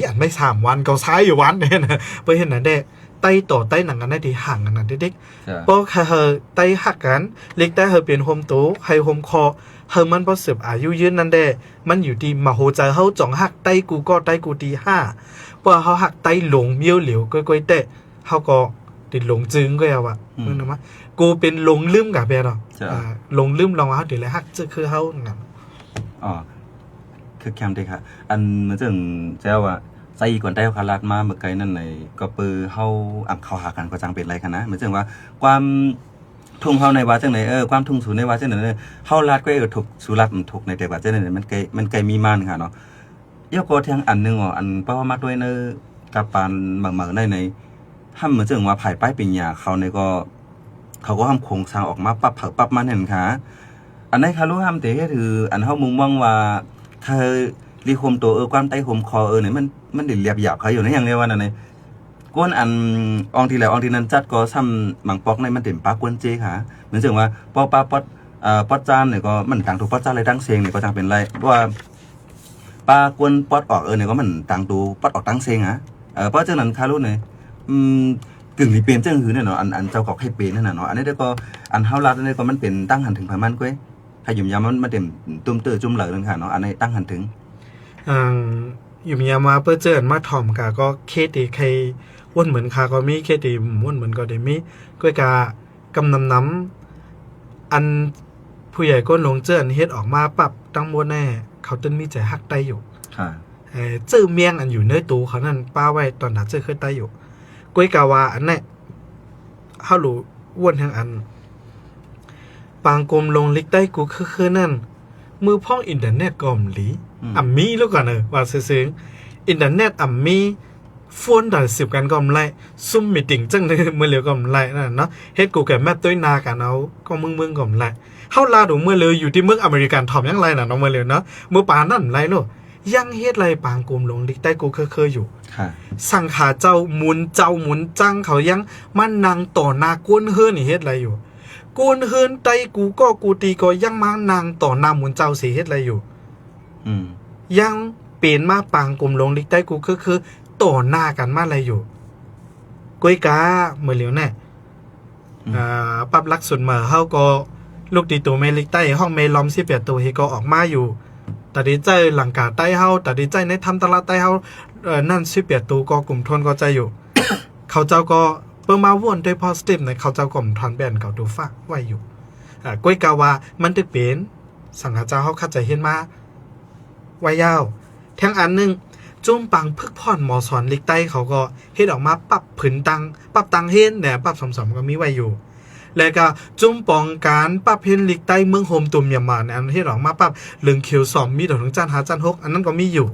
อันไม่3 วันเกาซ้ายอยู่วันเนี่ยนะไปเห็นนั่นได้ไตต่อไตหนังกันได้ดีห่างกันนั่นเด็กๆเพราะเฮาไตหักกันเล็กได้เฮาเปลี่ยนโฮมโตให้โฮมคอเฮามันพอเสืบอายุยืนนั่นได้มันอยู่ดีมาโหใจเฮาจ่องหักไตกูก็ไตกูตี5เพราะเฮาหักไตหลงเมียวเหลียวก้อยๆเตะเฮาก็ติดหลงจึงก็เอาว่ะมึงนะมั้ยกูเป็นหลงลืมกับแบดหลงลืมลองเฮาเดี๋ยวแล้วหักจะคือเฮานั่นคือแคมได้ค่ะอันเหมือนจังเจ้าว่าใส่ก่อนได้คาลาดมาเมื่อไกลนั่นในก็ปือเฮาเข้าหากันก็จังเป็นไรกันนะเหมือนจังว่าความทุ่งเฮาในว่าจังไหนความทุ่งสูในว่าจังไหนเฮาลาดก็ถูกสุรัดมันถูกในแต่ว่าจังไหนมันไกลมีมันค่ะเนาะยกก็ทางอันนึงอันเพราะว่ามาด้วยเนกับปานบางๆในห้ามเหมือนจังว่าภายป้ายปิญญาเขาในก็เขาก็ห้ามโครงสร้างออกมาปั๊บเผาปั๊บมันเห็นค่ะอันนี้ค่ะรู้ห้ามแต่ก็คืออันเฮามุมมองว่าเธอรีโฮมตัวความใต้โฮมคอเนี่ยมันเดือดเรียบหยาบเขาอยู่ในอย่างเรียกว่านั่นเลยก้นอันอองทีแล้วอองทีนั้นจัดก็ซ้ำบางปอกในมันเต็มปากก้นเจค่ะเหมือนเช่นว่าปอปลาปอดจานเนี่ยก็มันต่างถูกปอดจานเลยตั้งเสียงเนี่ยก็จังเป็นไรเพราะว่าปลากวนปอดออกเนี่ยก็มันต่างตูปอดออกตั้งเสียงเพราะฉะนั้นคารุเนี่ยกึ่งนี่เป็นจังหือเนี่ยเนาะอันเจ้าก็ให้เป็นนั่นน่ะเนาะอันนี้ได้ก็อันเฮาลัดนี่ก็มันเป็นตั้งหันถึงประมาณก้อยถ้ายุ่มยามมันเต็มตุ้มเตอจุ่มเหลือนึงค่ะเนาะอันนี้ตั้งหันถึงอยู่มีมาเปิ้เจอมาถ่อมกะก็เคตีใครว่นเหมือนคาก็มีเคตีว่นเหมือนก็ได้มีก้อยกากำน้ำอันผู้ใหญ่ก้นลงเจอเฮ็ดออกมาปรับตั้งมวลแน่เขาต้นมีใจฮักไตอยู่เจื้อเมียงอันอยู่เนื้อตูเขานั่นป้าไว้ตอนหนาเจื้อเคยไตอยู่ก้อยกาวาอันนี้เฮารู้ว่นทางอันปางกลมลงลิกไตกูคือนั่นมือพ่องอินเทอร์เน็ตกอมหลีมีแล้วก่อนว่าซึ้งอินเทอร์เน็ตมีโฟนได้10กันก็ไล่ซุ่มมีติ่งจังเลยเมื่อเหลียวก็ไล่นั่นเนาะเฮ็ดกูแก่แมปต้วยนากันเอาก็มึงก็ไล่เฮาลาดูเมื่อเลยอยู่ที่เมืองอเมริกันถ่อมยังไล่น่ะเนาะเมื่อเลยเนาะเมื่อปานนั่นไล่โลยังเฮ็ดไรปางกลมลงลิกใต้กูเคยอยู่สังขาเจ้าหมุนจังเขายังมันนางต่อหน้ากวนเฮือนี่เฮ็ดไรอยู่กวนเฮือนไตกูก็กูตีก็ยังมานางต่อหน้าหมุนเจ้าสิเฮ็ดไรอยู่ยังเปลี่ยนมาปางกลมลงลิกใต้กูคือต่อหน้ากันมาอะไรอยู่ก้อยกาเมื่อเหลียวแน่ปั๊บลักสุดมาเฮาก็ลูกตีตัวเมลิกใต้ห้องเมลอม18ตัวเฮก็ออกมาอยู่แต่ดีใจหลังกาใต้เฮาแต่ดีใจในทำตลาดใต้เฮานั่น18ตัวก็กลุ่มทนก็ใจอยู่ เขาเจ้าก็เปิ้มาวนด้วย positive ในเขาเจ้ากลุ่มทอนแบนเขาดูฝากไว้อยู่ก้อยกาว่ามันตึกเป็นสังหาเจ้าเฮาเข้าใจเห็นมาไว้ยาวแทงอันนึงจุ่มปังพึกพ่อนหมอสอนลิกใต้เขาก็เฮ็ดออกมาปรับผืนตังปรับตังเฮ็ดเนี่ยปรับสมๆก็มีไว้อยู่แล้วก็จุ่มปองการปรับเฮ็ดลิกใต้เมืองโฮมตุ่มยามาเนี่ยอันเฮ็ดออกมาปรับเหลืองเขียว2มีดอกถึงจาน5จาน6อันนั้นก็มีอยู่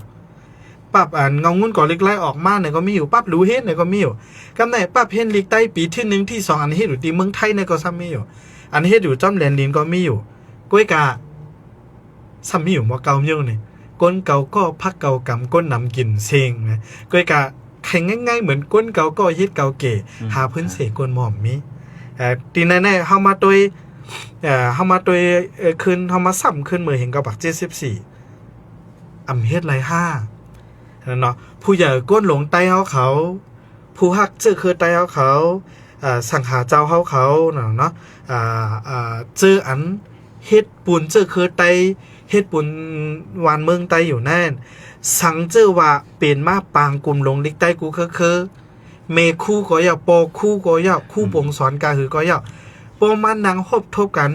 ปรับอันเงางุ่นก่อลิกไล่ออกมาเนี่ยก็มีอยู่ปรับรู้เฮ็ดเนี่ยก็มีอยู่กำไหนปรับเฮ็ดลิกใต้ปีที่1ที่2อันเฮ็ดอยู่ที่เมืองไทยเนี่ยก็ซ้ำมีอยู่อันเฮ็ดอยู่จ้อมแลนดินก็มีอยู่ก้อยกาซ้ำมีอยู่บ่เก่าเมียวนี่ก้นเก่าก็พักเก่ากำก้นนำกินเซงนะก้อยกะแข่งง่ายๆเหมือนก้นเก่าก็เฮ็ดเก่าเก๋หาพื้นเสกก้นหม่อมมีตีแน่ๆเฮามาตัวคืนเฮามาซ้ำขึ้นมือเห็นกับบัก74อำเฮ็ดไร5เนาะผู้ใหญ่ก้นหลงใต้เขาผู้ฮักเจอคือใต้เขาสังหาเจ้าเขาเนาะเจออันเฮ็ดปูนเจอคือใต้เฮ็ดปุนวานเมืองใต้อยู่แน่นสังเจอว่าเป็นมาปางกลุ่มลงลิกใต้กูคือ เมคู่ก็ยาวปอคู่ก็ยาวคู่ปงสอนกาคือก็ยาวปอมันนางฮบทบกัน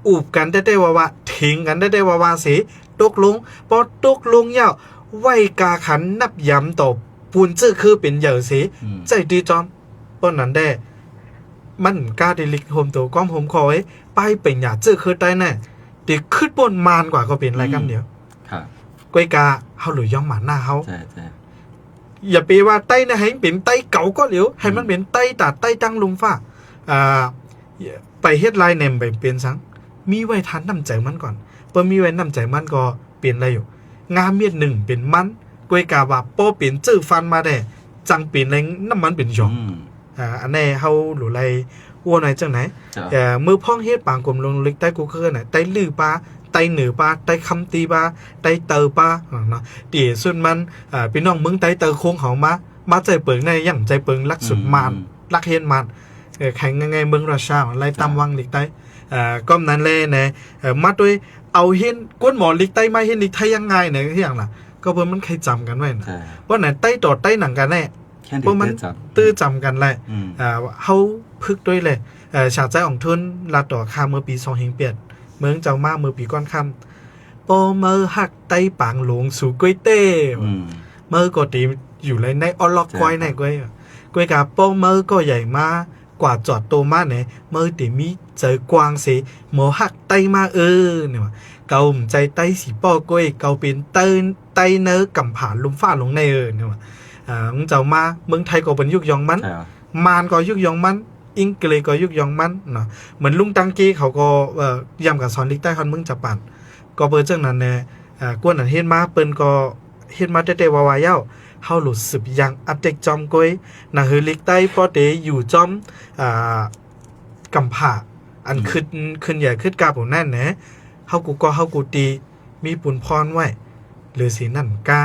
อูบกันได้ว่าทิ้งกันได้ว่าสิตกลงปอตกลงยาวไว้กาขันนับย้ำต่อปูนจื้อคือเป็นเหยื่อสิใจดีจอมปอนั้นได้มันกาดิลิกโฮมตัวก้อมโฮมคอยไปเป็นหยาจื้อคือได้แน่เด็กขึ้นบนมานกว่าก็เป็นอะไรกันเดียวก้อยกาเฮาหลุยย่องหมาหน้าเฮาอย่าไปว่าไต้นะให้เป็นไต้เก่าก็เหลียวให้มันเป็นไต้ตัดไต้ตั้งลุมฟ้าไปเฮ็ดไลน์เนมไปเปลี่ยนซังมีไว้ทันน้ำใจมันก่อนเปิ่มีไว้น้ำใจมันก็เปลี่ยนอะไรอยู่งามเมียดหนึ่งเป็นมันก้อยกาว่าป้อเปลี่ยนจื้อฟันมาได้จังเปลี่ยนแรงน้ำมันเป็นหยองอันนี้เฮาหลุไรอ้วนไหนจังไหนมือพ้องเฮ็ดปางกลมลงลึกใต้กูเกิลน่ะใต้ลือปลาใต้เหนือปลาใต้คำตีปลาใต้เตอปลาเนาะตีส่วนมันพี่น้องมึงใต้เตอโค้งเขามาใจเปิงในอย่างใจเปิงรักสุดมันรักเฮ็ดมันแข่งไงเมืองราชาไล่ตามวังลิกใต้ก็นั้นเลยนะมาด้วยเอาเห็นก้นหมอลิกใต้มาเห็นลิกไทยยังไงเนี่ยที่อย่างน่ะก็เพิ่นมันเคยจำกันไว้นะว่าไหนใต้ต่อใต้หนังกันแน่เพราะมันตื้อจำกันแหละเฮาพึกด้วยเลยชาติใจของทุนลาต่อคาเมื่อปี2008เมืองเจ้ามาเมื่อปีก้อนคำปอเมื่อหักไต้ปางหลวงสู่ก้วยเต้เมื่อก็ตีอยู่เลยในอล็อกก้อยในก้วยกับปอเมื่อก็ใหญ่มากว่าจอดโตมาเนี่ยเมื่อตีมีเจอกวางเสหมอหักไต้มาเนี่ยเกาใจไต้สีป้อก้อยเกาเป็นไต้เนื้อกำผ่านลุมฟ้าลงในเนี่ยเจ้ามาเมืองไทยก็เป็นยุกยองมันมานก็ยุกยองมันอิงเกลก็ยุกยองมันเนาะเหมือนลุงตังกี้เขาก็ย้ำกับสอนลิกใต้คอนเมืองจับปันก็เปิดจังนั้นเนี่ยกวนอันเฮ็ดมาเปิ้นก็เฮ็ดมาเตะๆวาวๆเย้าเฮาหลุดสืบยังอัปเดตจอมก้อยน่ะคือลิกใต้ปอเตอยู่จอมกำผ่าอันขึ้นใหญ่ขึ้นกาบนั่นนะเฮากูตีมีปุ่นพรไว้หรือสินั่นกา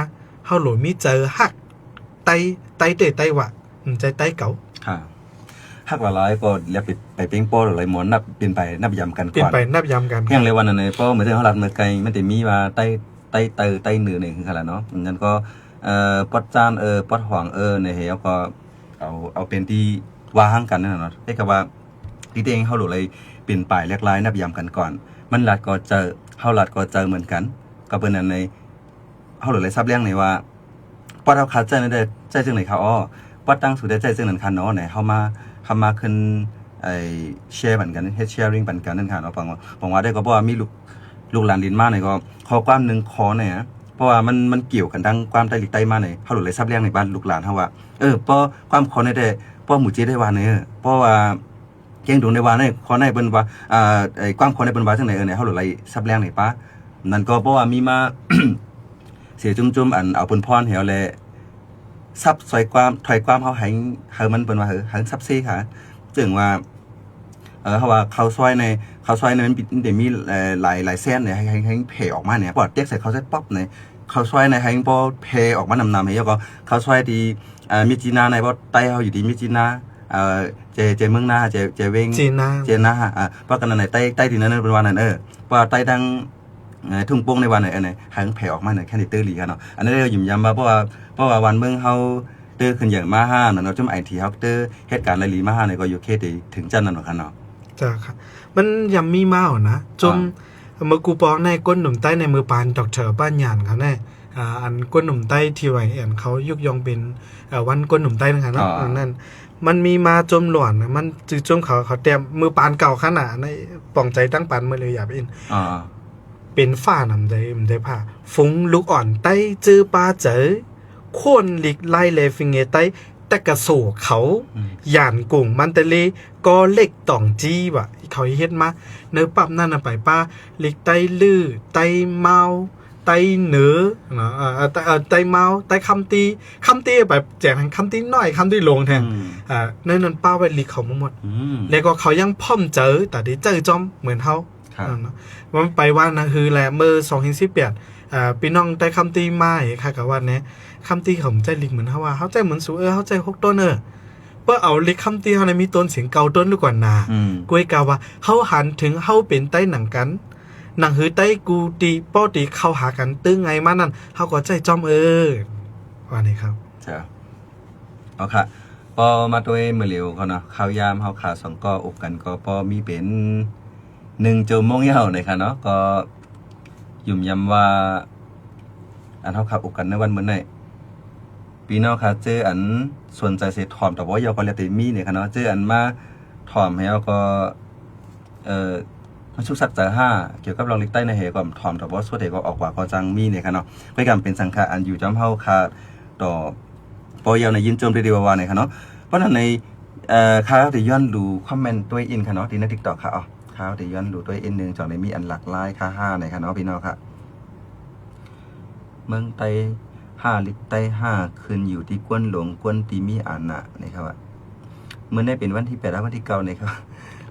เฮาหลุดมีเจอฮักไต้เตะไต้วะใจไต้เก่าหักหลายก็เรียกไปเป้งโป้หลายหมอนนับเป็นไปนับยำกันก่อนเป็นไปนับยำกันเพียงเลยวันนั้นเพราะเหมือนที่เขาหลัดเมื่อไกลมันจะมีว่าไต้เหนือเนี่ยคืออะไรเนาะงั้นก็ปอดจานปอดห่วงในเหวก็เอาเป็นที่ว่าห้างกันนั่นเนาะได้กับว่าที่เองเขาหลุดเลยเป็นไปเรียกลายนับยำกันก่อนมันหลัดก็เจอเขาหลัดก็เจอเหมือนกันก็เป็นอันในเขาหลุดเลยซับเลี้ยงในว่าปอดเขาขาดใจนั่นได้ใจจึงไหนเขาปอดตั้งสุดได้ใจจึงนั้นคันเนาะไหนเขามาขึ้นไอแชร์บันกันเฮ็ดแชร์ริ่งบันกันนั่นค่ะเนาะฟังว่าได้ก็เพราะว่ามีลูกหลานดินมาเนี่ยก็ขอความนึงขอเนี่ยเพราะว่ามันเกี่ยวกันทั้งความใต้ลิกใต้มาเนี่ยเฮาเลยซับเลี้ยงในบ้านลูกหลานเฮาว่าเพราะความขอได้เพราะหมู่จีได้ว่าเนี่ยเพราะว่าเก่งดวงในว่าเนี่ยขอในเปิ้นว่าไอ้ความขอในเปิ้นว่าจังไดเนี่ยเฮาเลยซับเลี้ยงในป้านั่นก็เพราะว่ามีมา เสียจุ่มๆอันเอาเพิ่นพรเหี่ยวแลซับถอยความเฮาให้มันเป็นว่าให้ซับซี่ค่ะจึงว่าเขาว่าเขาซอยในมันเดี๋ยวมีหลายเส้นเนี่ยให้เพออกมาเนี่ยปอดเต็กใส่เขาใส่ป๊อปเนี่ยเขาซอยในให้พอเพออกมานำให้แล้วก็เขาซอยที่มิจินาในบ่ไต้เฮาอยู่ที่มิจินาเจเมืองนาเจเวงเจนาเพราะกันในใต้ที่นั้นเป็นว่านั่นว่าใต้ดังทุ่งโป่งในวันไหนให้แผ่ออกมาเนี่ยแค่นี้ตื้อหลีกันเนาะอันนี้เราหยิบย้ำมาเพราะว่าวันเมืองเฮาตื้อขึ้นอย่างมาห้าเนาะจุ่มไอทีเฮาตื้อเหตุการณ์หลีมาห้าเนี่ยก็อยู่เคสถึงจันนั่นเนาะครับเนาะจ้ะครับมันยังมีมาอ่ะนะจมเมื่อกูปองในก้นหนุ่มใต้ในมือปานดอกเฉอป้านหยานเขาแน่อันก้นหนุ่มใต้ที่ไว้เขายุกยองเป็นวันก้นหนุ่มใต้นะครับเนาะนั่นมันมีมาจมหลวนนะมันจื้อจมเขาเตรียมมือปานเก่าขนาดในป่องใจตั้งปานมาเลยอย่าไปอินเป็นฝ้านำได้ผ้าฟุ้งลูกอ่อนใต้จื้อปลาเจอโค่นหลีกไล่เลฟิงเงใต้แต่กระโสเขาหยานกุ่งมันเตเลก็เล็กต่องจี้ว่ะเขาเฮ็ดมาเนื้อปั๊บนั่นน่ะไปป้าหลีกใต้ลื้อใต้เมาใต้เหนือใต้เมาใต้คำตีไปแจกคำตีน้อยคำตีลงแทนนั่นป้าไว้หลีกเขาหมดแล้วก็เขายังพ่อมเจอแต่ได้เจอจอมเหมือนเขามันไปว่านะคือแหละเมื่อ2018พี่น้องได้คำตีมาค่ะกับวันนี้คำตีของใจลิกเหมือนเขาว่าเขาใจเหมือนสูเขาใจ6ต้นเพื่อเอาลิกคำตีเขาในมีต้นเสียงเก่าต้นหรือก่อนนากุ้ยกาว่าเขาหันถึงเขาเป็นใต้หนังกันหนังหือใต้กูตีป้อตีเข้าหากันตึ้งไงมานั่นเขาก็ใจจอมว่านี่ครับใช่เอาค่ะ ปอมาด้วยมือเหลียวเขาเนาะข้าวยามเฮาขาสองก็อบกันก็ปอมีเป็น1 ชั่วโมงยาวเลยค่ะเนาะก็ยุ่มยำว่าอันเฮาขาอบกันในวันมื้อไหนพี่น้องค่ะเจออันสนใจเสร็จถอมแต่ว่ายอก็เลยติมีเนี่ยค่ะเนาะเจออันมาถอมให้เอาก็มันชุกสักจะ5เกี่ยวกับลองลิกใต้ในเหตุก็ถอมแต่ว่าสุดท้ายก็ออกกว่าก็จังมีเนี่ยค่ะเนาะเพื่อการเป็นสังฆะอันอยู่จอมเฮาขาต่อปอยาวในยินโจมเรียกว่าเนี่ยค่ะเนาะเพราะฉะนั้นในข้าวที่ย้อนดูคอมเมนต์ตัวอินค่ะเนาะที่ใน TikTok ค่ะข้าวที่ย้อนดูตัวอินนึงจากในมีอันหลากหลายค่า5เนี่ยค่ะเนาะพี่น้องค่ะเมืองไต้5ลิกไต้5ขึ้นอยู่ที่กวนหลวงกวนตีมีอันน่ะนี่ครับว่ามื้อนี้เป็นวันที่8และวันที่9นี่ครับ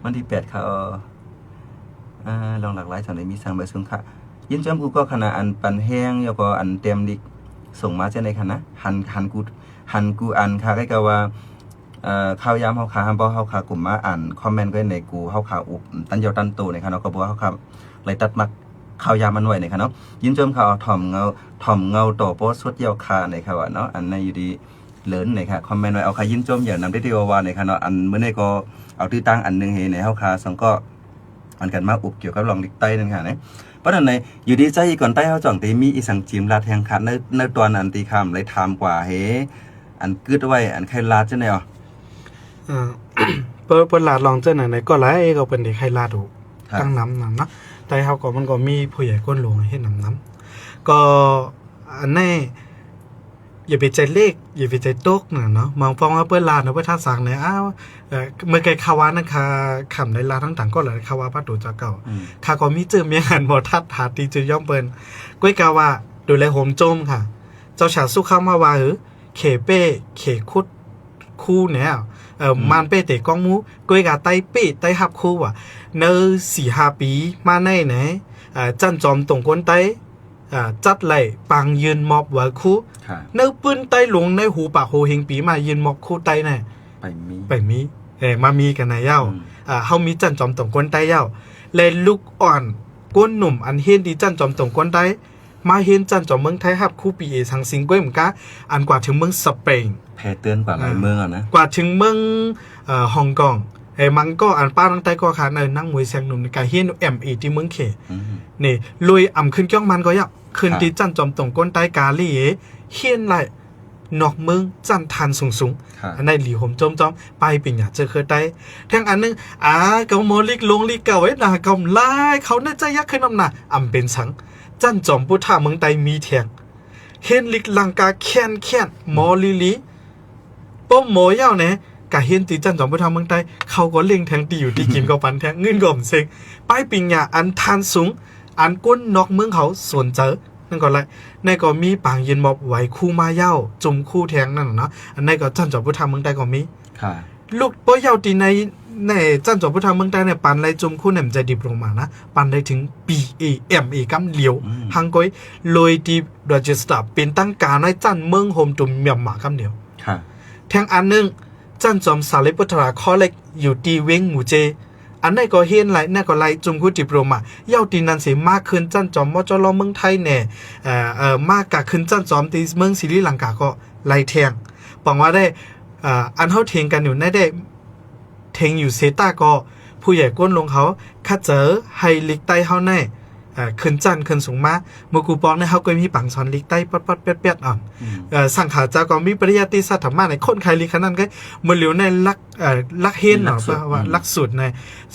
วันที่8เขาลองหลากหลายจากในมีสั่งไปซึ่งค่ะยินจอมกูก็คณะอันปันแห้งแล้วก็อันเต็มดิกส่งมาเจ้าในคณะหันกูอันค่ะก็กะว่าข้าวยามเฮาขาฮัมบ่เฮาขากลุ่มมาอ่านคอมเมนต์ไว้ในกูเฮาขาอุบตันยาวตันโตในค่ะเนาะก็บ่ว่าเฮาขาไล่ตัดมักข้าวยามมันไว้ในค่ะเนาะยินจมเขาถ่อมเงาต่อโพสต์สุดยาวคาในค่ะว่าเนาะอันในอยู่ดีเลินในค่ะคอมเมนต์ไว้เอาค่ะยินจมอย่างนำได้ที่ว่าในค่ะเนาะอันมื้อนี้ก็เอาตื้อตั้งอันนึงเฮในเฮาขาสังก็อันกันมาอุบเกี่ยวกับลองลิกใต้นั่นค่ะนะเพราะนั้นในอยู่ดีใจก่อนใต้เฮาจ่องตีมีอีสังจิมลาดแทงคันในตัวอันตีคำเลยถามกว่าเฮอันกึดไว้อันใครลาดจังได๋อ๋อเปิ้นลาดลองเจ้าไหนก็หลายก็เป็นได้ใครลาดถูกตั้งน้ำเนาะแต่เฮาก็มันก็มีผู้ใหญ่ก้นหลวงเฮ็ดน้ำก็อันนี้อย่าไปใจเลขอย่าไปใจตกเนาะมองฟังว่าเปิ้นลาดเนาะเปิ้นท่าสั่งเนี่ยเมื่อไกลคาวานั่นค่ะขำในลาทั้งต่างก็หลายคาวาประตูเจ้าเก่าค่ะก็มีเจอเมียหันบ่ทัดหาตีจือย่อมเปิ้นก้อยกาว่าดูแลโหมโจมค่ะเจ้าฉาสุข้ามาว่าเขเป้เขคุดคู่เนี่ยมันเป้เตะกองมูก้อยกาไต้เป้ไต้หับคู่ว่ะเนอ4-5 ปีมาในไหนจันจอมตรงก้นไต้จัดไหลปังยืนมอบไว้คู่เนื้อปืนไต้หลวงในหูปากโหเฮงปีมายืนมอบคู่ไต้เนี่ยไปมีมามีกันนายเย้าเฮามีจันจอมตรงก้นไต้เย้าเลยลูกอ่อนก้นหนุ่มอันเฮียนดีจันจอมตรงก้นไต้มาเฮียนจันจอมเมืองไทยฮับคู่ปีสังสิงก้อยเหมือนกันอันกว่าถึงเมืองสเปนแพ้เตือนกว่าหลายเมืองอ่ะนะกว่าถึงเมืองฮ่องกงมันก็อันป้าตั้งแต่ก็ค่ะในนั่งมวยแซงหนุ่มในการเฮียนMAที่เมืองเขนี่ลุยอ่ำขึ้นจ้องมันก็ยับขึ้นที่จันจอมตรงก้นไต้กาลี่เฮียนไหลนอกเมืองจันทันสูงอันในหลีหมจอมไปปิ่งอยากเจอเคยได้ทั้งอันนึงก็โมลิกลงลิกเก่าไว้ด่ากำไล่เขาน่าจะยักขึ้นน้ำหนักเป็นสังจันจอมพุทธาเมืองไต้มีแทงเฮียนลิกลังกาแค้นมอลิป้มโมยาวเนี่ยกะเฮียนตีจันจอมพุทธาเมืองไต้เขาก็เลี้ยงแทงตีอยู่ที่กินก็ปันแทงเงินก็มเซ็งไปปิ่งอยากอันทันสูงอันก้นนอกเมืองเขาสวนเจอนั่นก็ไรในก็มีปางยืนมอบไหวคู่มาเย้าจุ่มคู่แทงนั่นเนาะอันในก็จันจอมพุทธาเมืองไต้ก็มีลูกป้อยาวตีในจันจอมพุทธาเมืองไต้เนี่ยปันไรจุ่มคู่เนี่ยมันจะดิบลงมานะปันได้ถึง BAMA กำเหลียวหังก้อยลอยดีดอจิสตาเป็นตั้งการในจันเมืองโฮมจุ่มเมียมหมากำเหลียวแทงอันนึงจันจอมสาลิพุทธราข้อเล็กอยู่ตีเว้งหมู่เจอันไหนก็เฮียนไหลนั่นก็ไล่จุ่มคู่ดิบลงมาเย้าตีนันเสียมากขึ้นจันจอมมอจลอเมืองไทยแน่มากกะขึ้นจันจอมตีเมืองศรีลังกาก็ไล่แทงบอกว่าได้อันเฮาเทงกันอยู่ในได้เทงอยู่เซต้าก็ผู้ใหญ่ก้นลงเขาคัดเจอให้ลิกใต้เฮาแน่ขึ้นจันขึ้นสูงมาเมื่อกูปองในเฮาก็มีปังสอนลิกใต้ปัดเปียดสังขาเจ้าก็มีปริยัติศาสตร์ธรรมะในคนใครลิกขนาดก็เมื่อเหลียวในลักเฮียนเนาะว่าลักสูตรใน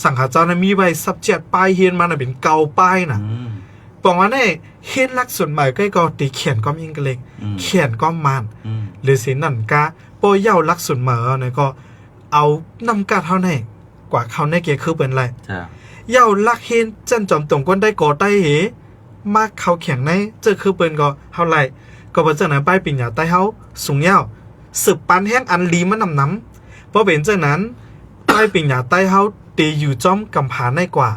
สังขาเจ้านั้นมีไว้ subject ป้ายเฮียนมาน่ะเป็นเก่าป้ายน่ะปองว่าในเฮียนลักสูตรใหม่ก็ตีเขียนก็มีกันเลยเขียนก็มันหรือสินั่นกะโปเย้าลักสูตรใหม่เนี่ยก็เอานำกาเท่าไหร่กว่าเขาในเกียร์คือเป็นไรเย้าลักเฮียนจันจอมตรงก้นได้ก่อใต้เหมากเขาแข็งในเจอคือเป็นก็เท่าไหร่ก็บ่เจอนั้นป้ายปิ่งหยาใต้เฮาสูงเย้าสืบปันแห้งอันลีมันน้ำเพราะเป็นเจ้านั้นป้ายปิ่งหยาใต้เฮาตีอยู่จ้อมกำผาในกว่า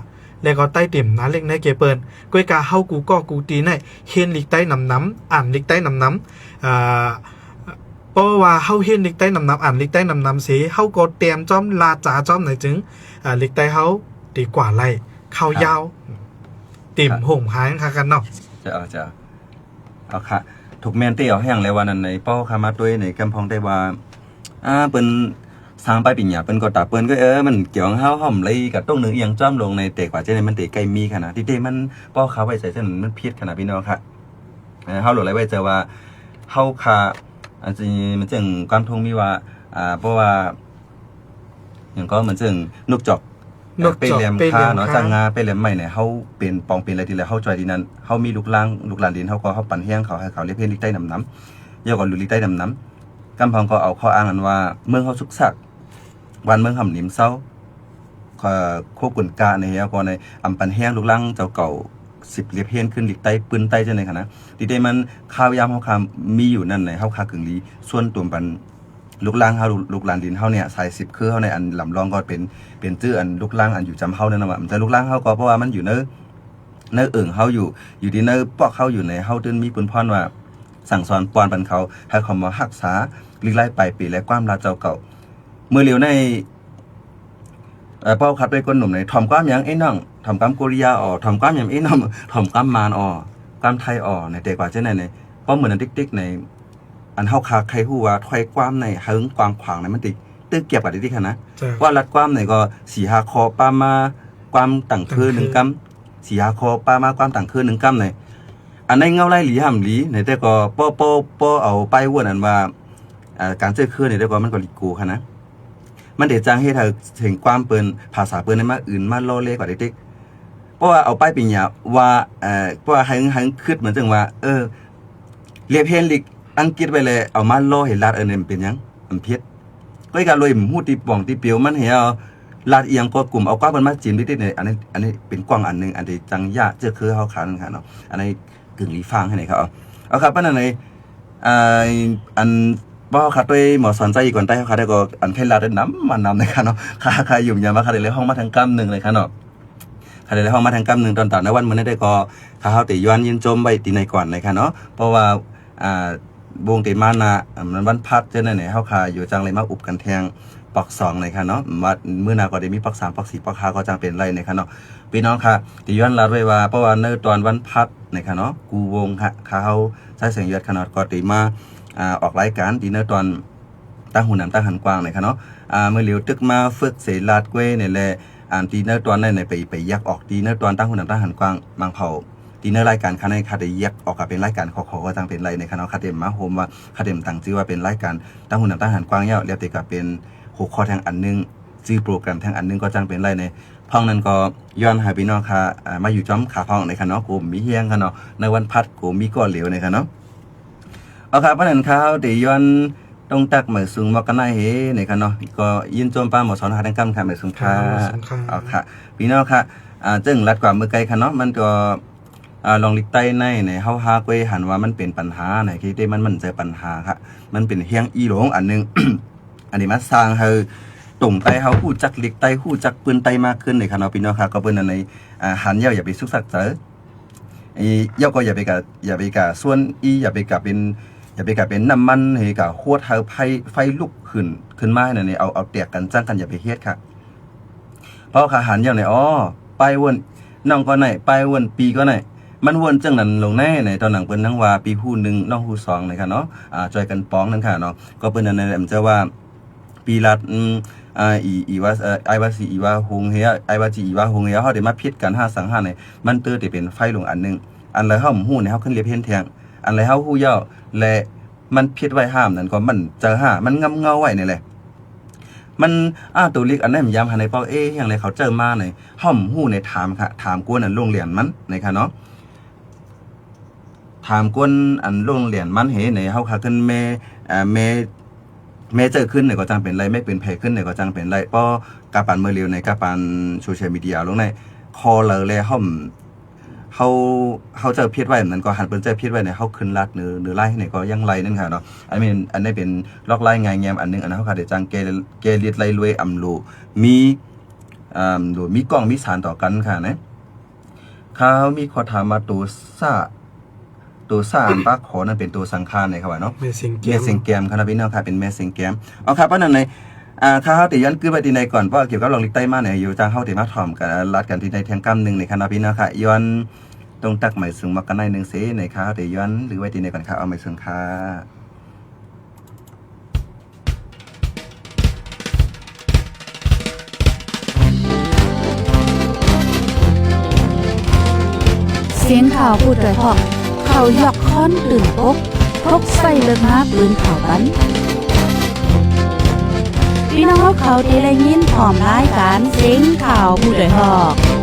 แล้วก็ใต้เต็มน้าเล็กในเกเปิลก้อยกาเฮากูก็กูตีในเฮียนลิกใต้น้ำอ่านลิกใต้น้ำเพราะว่าเฮาเฮียนลิกใต้น้ำอ่านลิกใต้น้ำเสียเฮาก็เตรียมจ้อมลาจ่าจ้อมไหนจึงลิกใต้เฮาดีกว่าไรเข้ายาวติ่มห่มหายกันเนาะจะเอาค่ะถูกแมนตี้เอาให้อย่างไรวันนั้นในป้อคามาด้วยในกำพองได้ว่า เปิ้นสร้างไปปิญญาเปิ้นก็ตาเปิ้นก็มันเกี่ยวเฮาห่อมเลยกับตรงนึงเอียงจ้อมลงในเตกว่าจะได้มันเตไกลมีขนาดที่เตมันป้อเขาไว้ใจจังมันเพียดขนาดพี่น้องค่ะเฮาหลไว้ใจว่าเฮาค่ะอันนี้มันจึงความทงมีว่าเพราะว่าอย่างก็เหมือนจึงนกจอกไปแหลมค่าเนาะจังงาไปแหลมใหม่เนี่ยเฮาเป็นปองเป็นอะไรทีแล้วเฮาจอยที่นั้นเฮามีลูกหลานดินเฮาก็เฮาปั่นแห้งเขาให้เขาเรียกเพลลิกใต้น้ำย่อก็ลุลิกใต้น้ำกำพองก็เอาข้ออ้างอันว่าเมืองเฮาสุกสักวันเมืองหำหนิมเศร้าควบกุนกาในเฮาก็ในอำปันแห้งลูกหลานเจ้าเก่า10เรียบเฮียนขึ้นลิกใต้ปืนใต้จังได๋คั่นนะที่ได้มันข้าวยามเฮาคามีอยู่นั่นในเฮาคากึ่งลีส่วนตัวปันลูกหลานเฮาลูกหลานดินเฮาเนี่ยสาย10คือเฮาในอันลำลองก็เป็นชื่ออันลูกหลานอันอยู่จำเฮานั่นน่ะว่าแต่ลูกหลานเฮาก็เพราะว่ามันอยู่เนื้อเอิงเฮาอยู่ที่เนื้อปอกเฮาอยู่ในเฮาตึ้นมีปุนพรว่าสั่งสอนปอนปันเขาให้เขามารักษาลิกไล่ไปปีและความลาเจ้าเก่าเมื่อเร็วในเป้าคัดไปคนหนุ่มในถ่อมความยังไอ้น้องถ่อมความโกริยาถ่อมความยังไอ้น้องถ่อมความมารความไทยในแต่กว่าเช่นในเพราะเหมือนติ๊กในอันเฮาคาใครฮู้ว่าถอยความในหึงกวางขวางในมันติตึกเก็บกับติ๊กนะว่ารัดความในก็4-5คอปามาความต่างคือ1กำ4-5คอปามาความต่างคือ1กำในอันในเงาไล่หลีห่ำหลีในแต่ก็ป้อเอาไปวนอันว่าการเจอคือในแต่ก็มันก็ลิกูค่ะนะมันเดจังให้เธอถึงความเปิ้นภาษาเปิ้นในมาอื่นมาโลเลกว่าติ๊กเพราะว่าเอาไปปิญญาว่าเพราะว่าหังคิดเหมือนจังว่าเรียบเฮนลิกอังกฤษไปเลยเอามาโลเห็นลาดเนี่ยเป็นยังมันเพี้ยนก็การลอยหูตีป่องตีเปียวมันเหี่ยวลาดเอียงก็กลุ่มเอากว้ามันมาจีนนิดๆเนี่ยอันนี้เป็นกว้างอันนึงอันที่จังยะเจอคือเฮาขานั่นค่ะเนาะอันนี้กึ่งลีฟังให้ไหนครับเอาครับปั้นอันไหนอันบ่เฮาขาด้วยหมอสอนใจอีกก่อนใต้เฮาขาได้ก็อันแค่ลาดน้ำมันนำในค่ะเนาะค่ายุ่มยามมาค่ะได้เลยห้องมาทางกำนึงเลยค่ะเนาะค่ะได้เลยห้องมาทางกำนึงตอนในวันมื้อนี้ได้ก็ถ้าเฮาติย้อนยินจมไว้ตีในก่อนเลยค่ะเนาะเพราะว่าวงเตมานะมันวันพัดเจ้าไหนเฮาคาอยู่จังเลยมาอุบกันแทงปอก2ในค่ะเนาะวัดมื้อนาก็ได้มีปอก3ปอก4ปอก5ก็จังเป็นไรในค่ะเนาะพี่น้องค่ะที่ย้อนลาดไว้ว่าเพราะว่าในตอนวันพัดในค่ะเนาะกูวงค่ะเขาใช้เสียงยอดขนาดก็ได้มาออกรายการที่ในตอนตั้งหูน้ำตั้งหันกว้างในค่ะเนาะเมื่อเหลียวตึกมาฝึกเสลาดกล้วยนี่แหละที่ในตอนนั้นไปยักออกที่ในตอนตั้งหูน้ำตั้งหันกว้างบางเผาทีเนอร์รายการคันในคาเดแยกออกกับเป็นรายการขอก็ตั้งเป็นไรในคณะคาเดมมาโฮมว่าคาเดมตั้งชื่อว่าเป็นรายการตั้งหุ่นตั้งหันกว้างยาวเรียบติดกับเป็นหัวข้อทางอันนึงชื่อโปรแกรมทางอันนึงก็จังเป็นไรในพ้องนั้นก็ย้อนหาพี่น้องค่ะมาอยู่จ้อมขาพ้องในคณะกูมีเฮียงคณะในวันพัดกูมีก้อนเหลวในคณะเอาครับเพราะนั้นเขาเดี๋ยวย้อนต้องตักเหมือนสูงมากกันได้เฮในคณะก็ยินโจมป้าหมอสอนหาทางกำค่ะเหมือนสูงค่ะเอาค่ะพี่น้องค่ะจึงรัดกว่ามือไกลคณะมันก็ลองลิกใต้ในเฮาฮากวยหันว่ามันเป็นปัญหาในที่ได้มันเจอปัญหาค่ะมันเป็นเฮียงอีหลงอันนึง อันนี้มาสร้างให้ตรงใต้เฮาฮู้จักลิกใต้ฮู้จักปืนใต้มากขึ้นในค่ะเนาะพี่น้องค่ะก็เปิ้นอันในหันยาวอย่าไปสุกสักเจอยาวก็อย่าไปกะส่วนอย่าไปกะเป็นน้ำมันให้กะโคตรเฮาไฟลุกขึ้นมานั่นนี่เอาแตกกันจังกันอย่าไปเฮ็ดค่ะเพราะค่ะหันยาวในไปวนน้องก็ไหนไปวนปีก็ไหนมันวนจังนั้นลงแน่ในตอนหนังเปิ้นทั้งว่าปีฮู้1น้องฮู้2ในค่ะเนาะจอยกันป้องนั่นค่ะเนาะก็เปิ้นนั่นแหละมันจะว่าปีละอีว่าไอ้ว่าสิอีว่าฮงเฮียไอ้ว่าสิอีว่าฮงเฮียเฮาได้มาพิดกัน5สัง5ในมันเตอได้เป็นไฟลงอันนึงอันไรเฮาฮู้เนี่ยเฮาขึ้นเรียบเห็นแทงอันไรเฮาฮู้ย่อและมันพิดไว้ห้ามนั่นก็มันเจอมันงำเงาไว้นี่แหละมันตัวเล็กอันนั้นมันย้ำหาในเป้าอย่างไรเขาเจอมาในห้อมฮู้ในถามค่ะถามกวนอันโรงเรียนมันในค่ะเนาะถามกวนอันโรงเรียนมันเห็นในเฮาค่ะขึ้นแม่เจอขึ้นเนี่ยก็จังเป็นไรไม่เป็นแผลขึ้นเนี่ยก็จังเป็นไรเพราะกาปันเมื่อเร็วในกาปันโซเชียลมีเดียลงในคอเลยห้อมเขาเจอเพียดไว้นั้นก็หันเป็นเจอเพียดไว้ในเฮาขึ้นลัดหรือไล่เนี่ยก็ยังไล่นั่นค่ะเนาะอันนี้เป็นลอกไล่ไงแงมอันนึงอันนั้นเฮาค่ะได้จังเกเลียดไล่รวยอำโลมีดูมีกล้องมีสารต่อกันค่ะนะเขามีขอถามมาตัวซ่าปากขอนั่นเป็นตัวสังขารนะครับว่าเนาะเมสิงแกมครับพี่น้องค่ะเป็นแม่สิงแกมเอาครับเพราะนั้นในข้าเฮาติย้อนคือไปที่ในก่อนเพราะเกี่ยวกับลองลิกใต้มาเนี่ยอยู่จังเฮาติมาถ่อมกันรัดกันที่ในแทงกำนึงในคณะพี่น้องค่ะย้อนตรงตักหมายสูงมากันในนึงเสในข้าเฮาติย้อนหรือไว้ที่ในก่อนค่ะเอาหมายสูงค่ะ สียงข่าวผู้ด้วยหอกเขายอกค้อนตื่นปกพกใส่เลิกมาปืนข่าวบันพี่น้องเขาที่ได้ยินพร้อมรายการเสียงข่าวผู้ด้วยหอก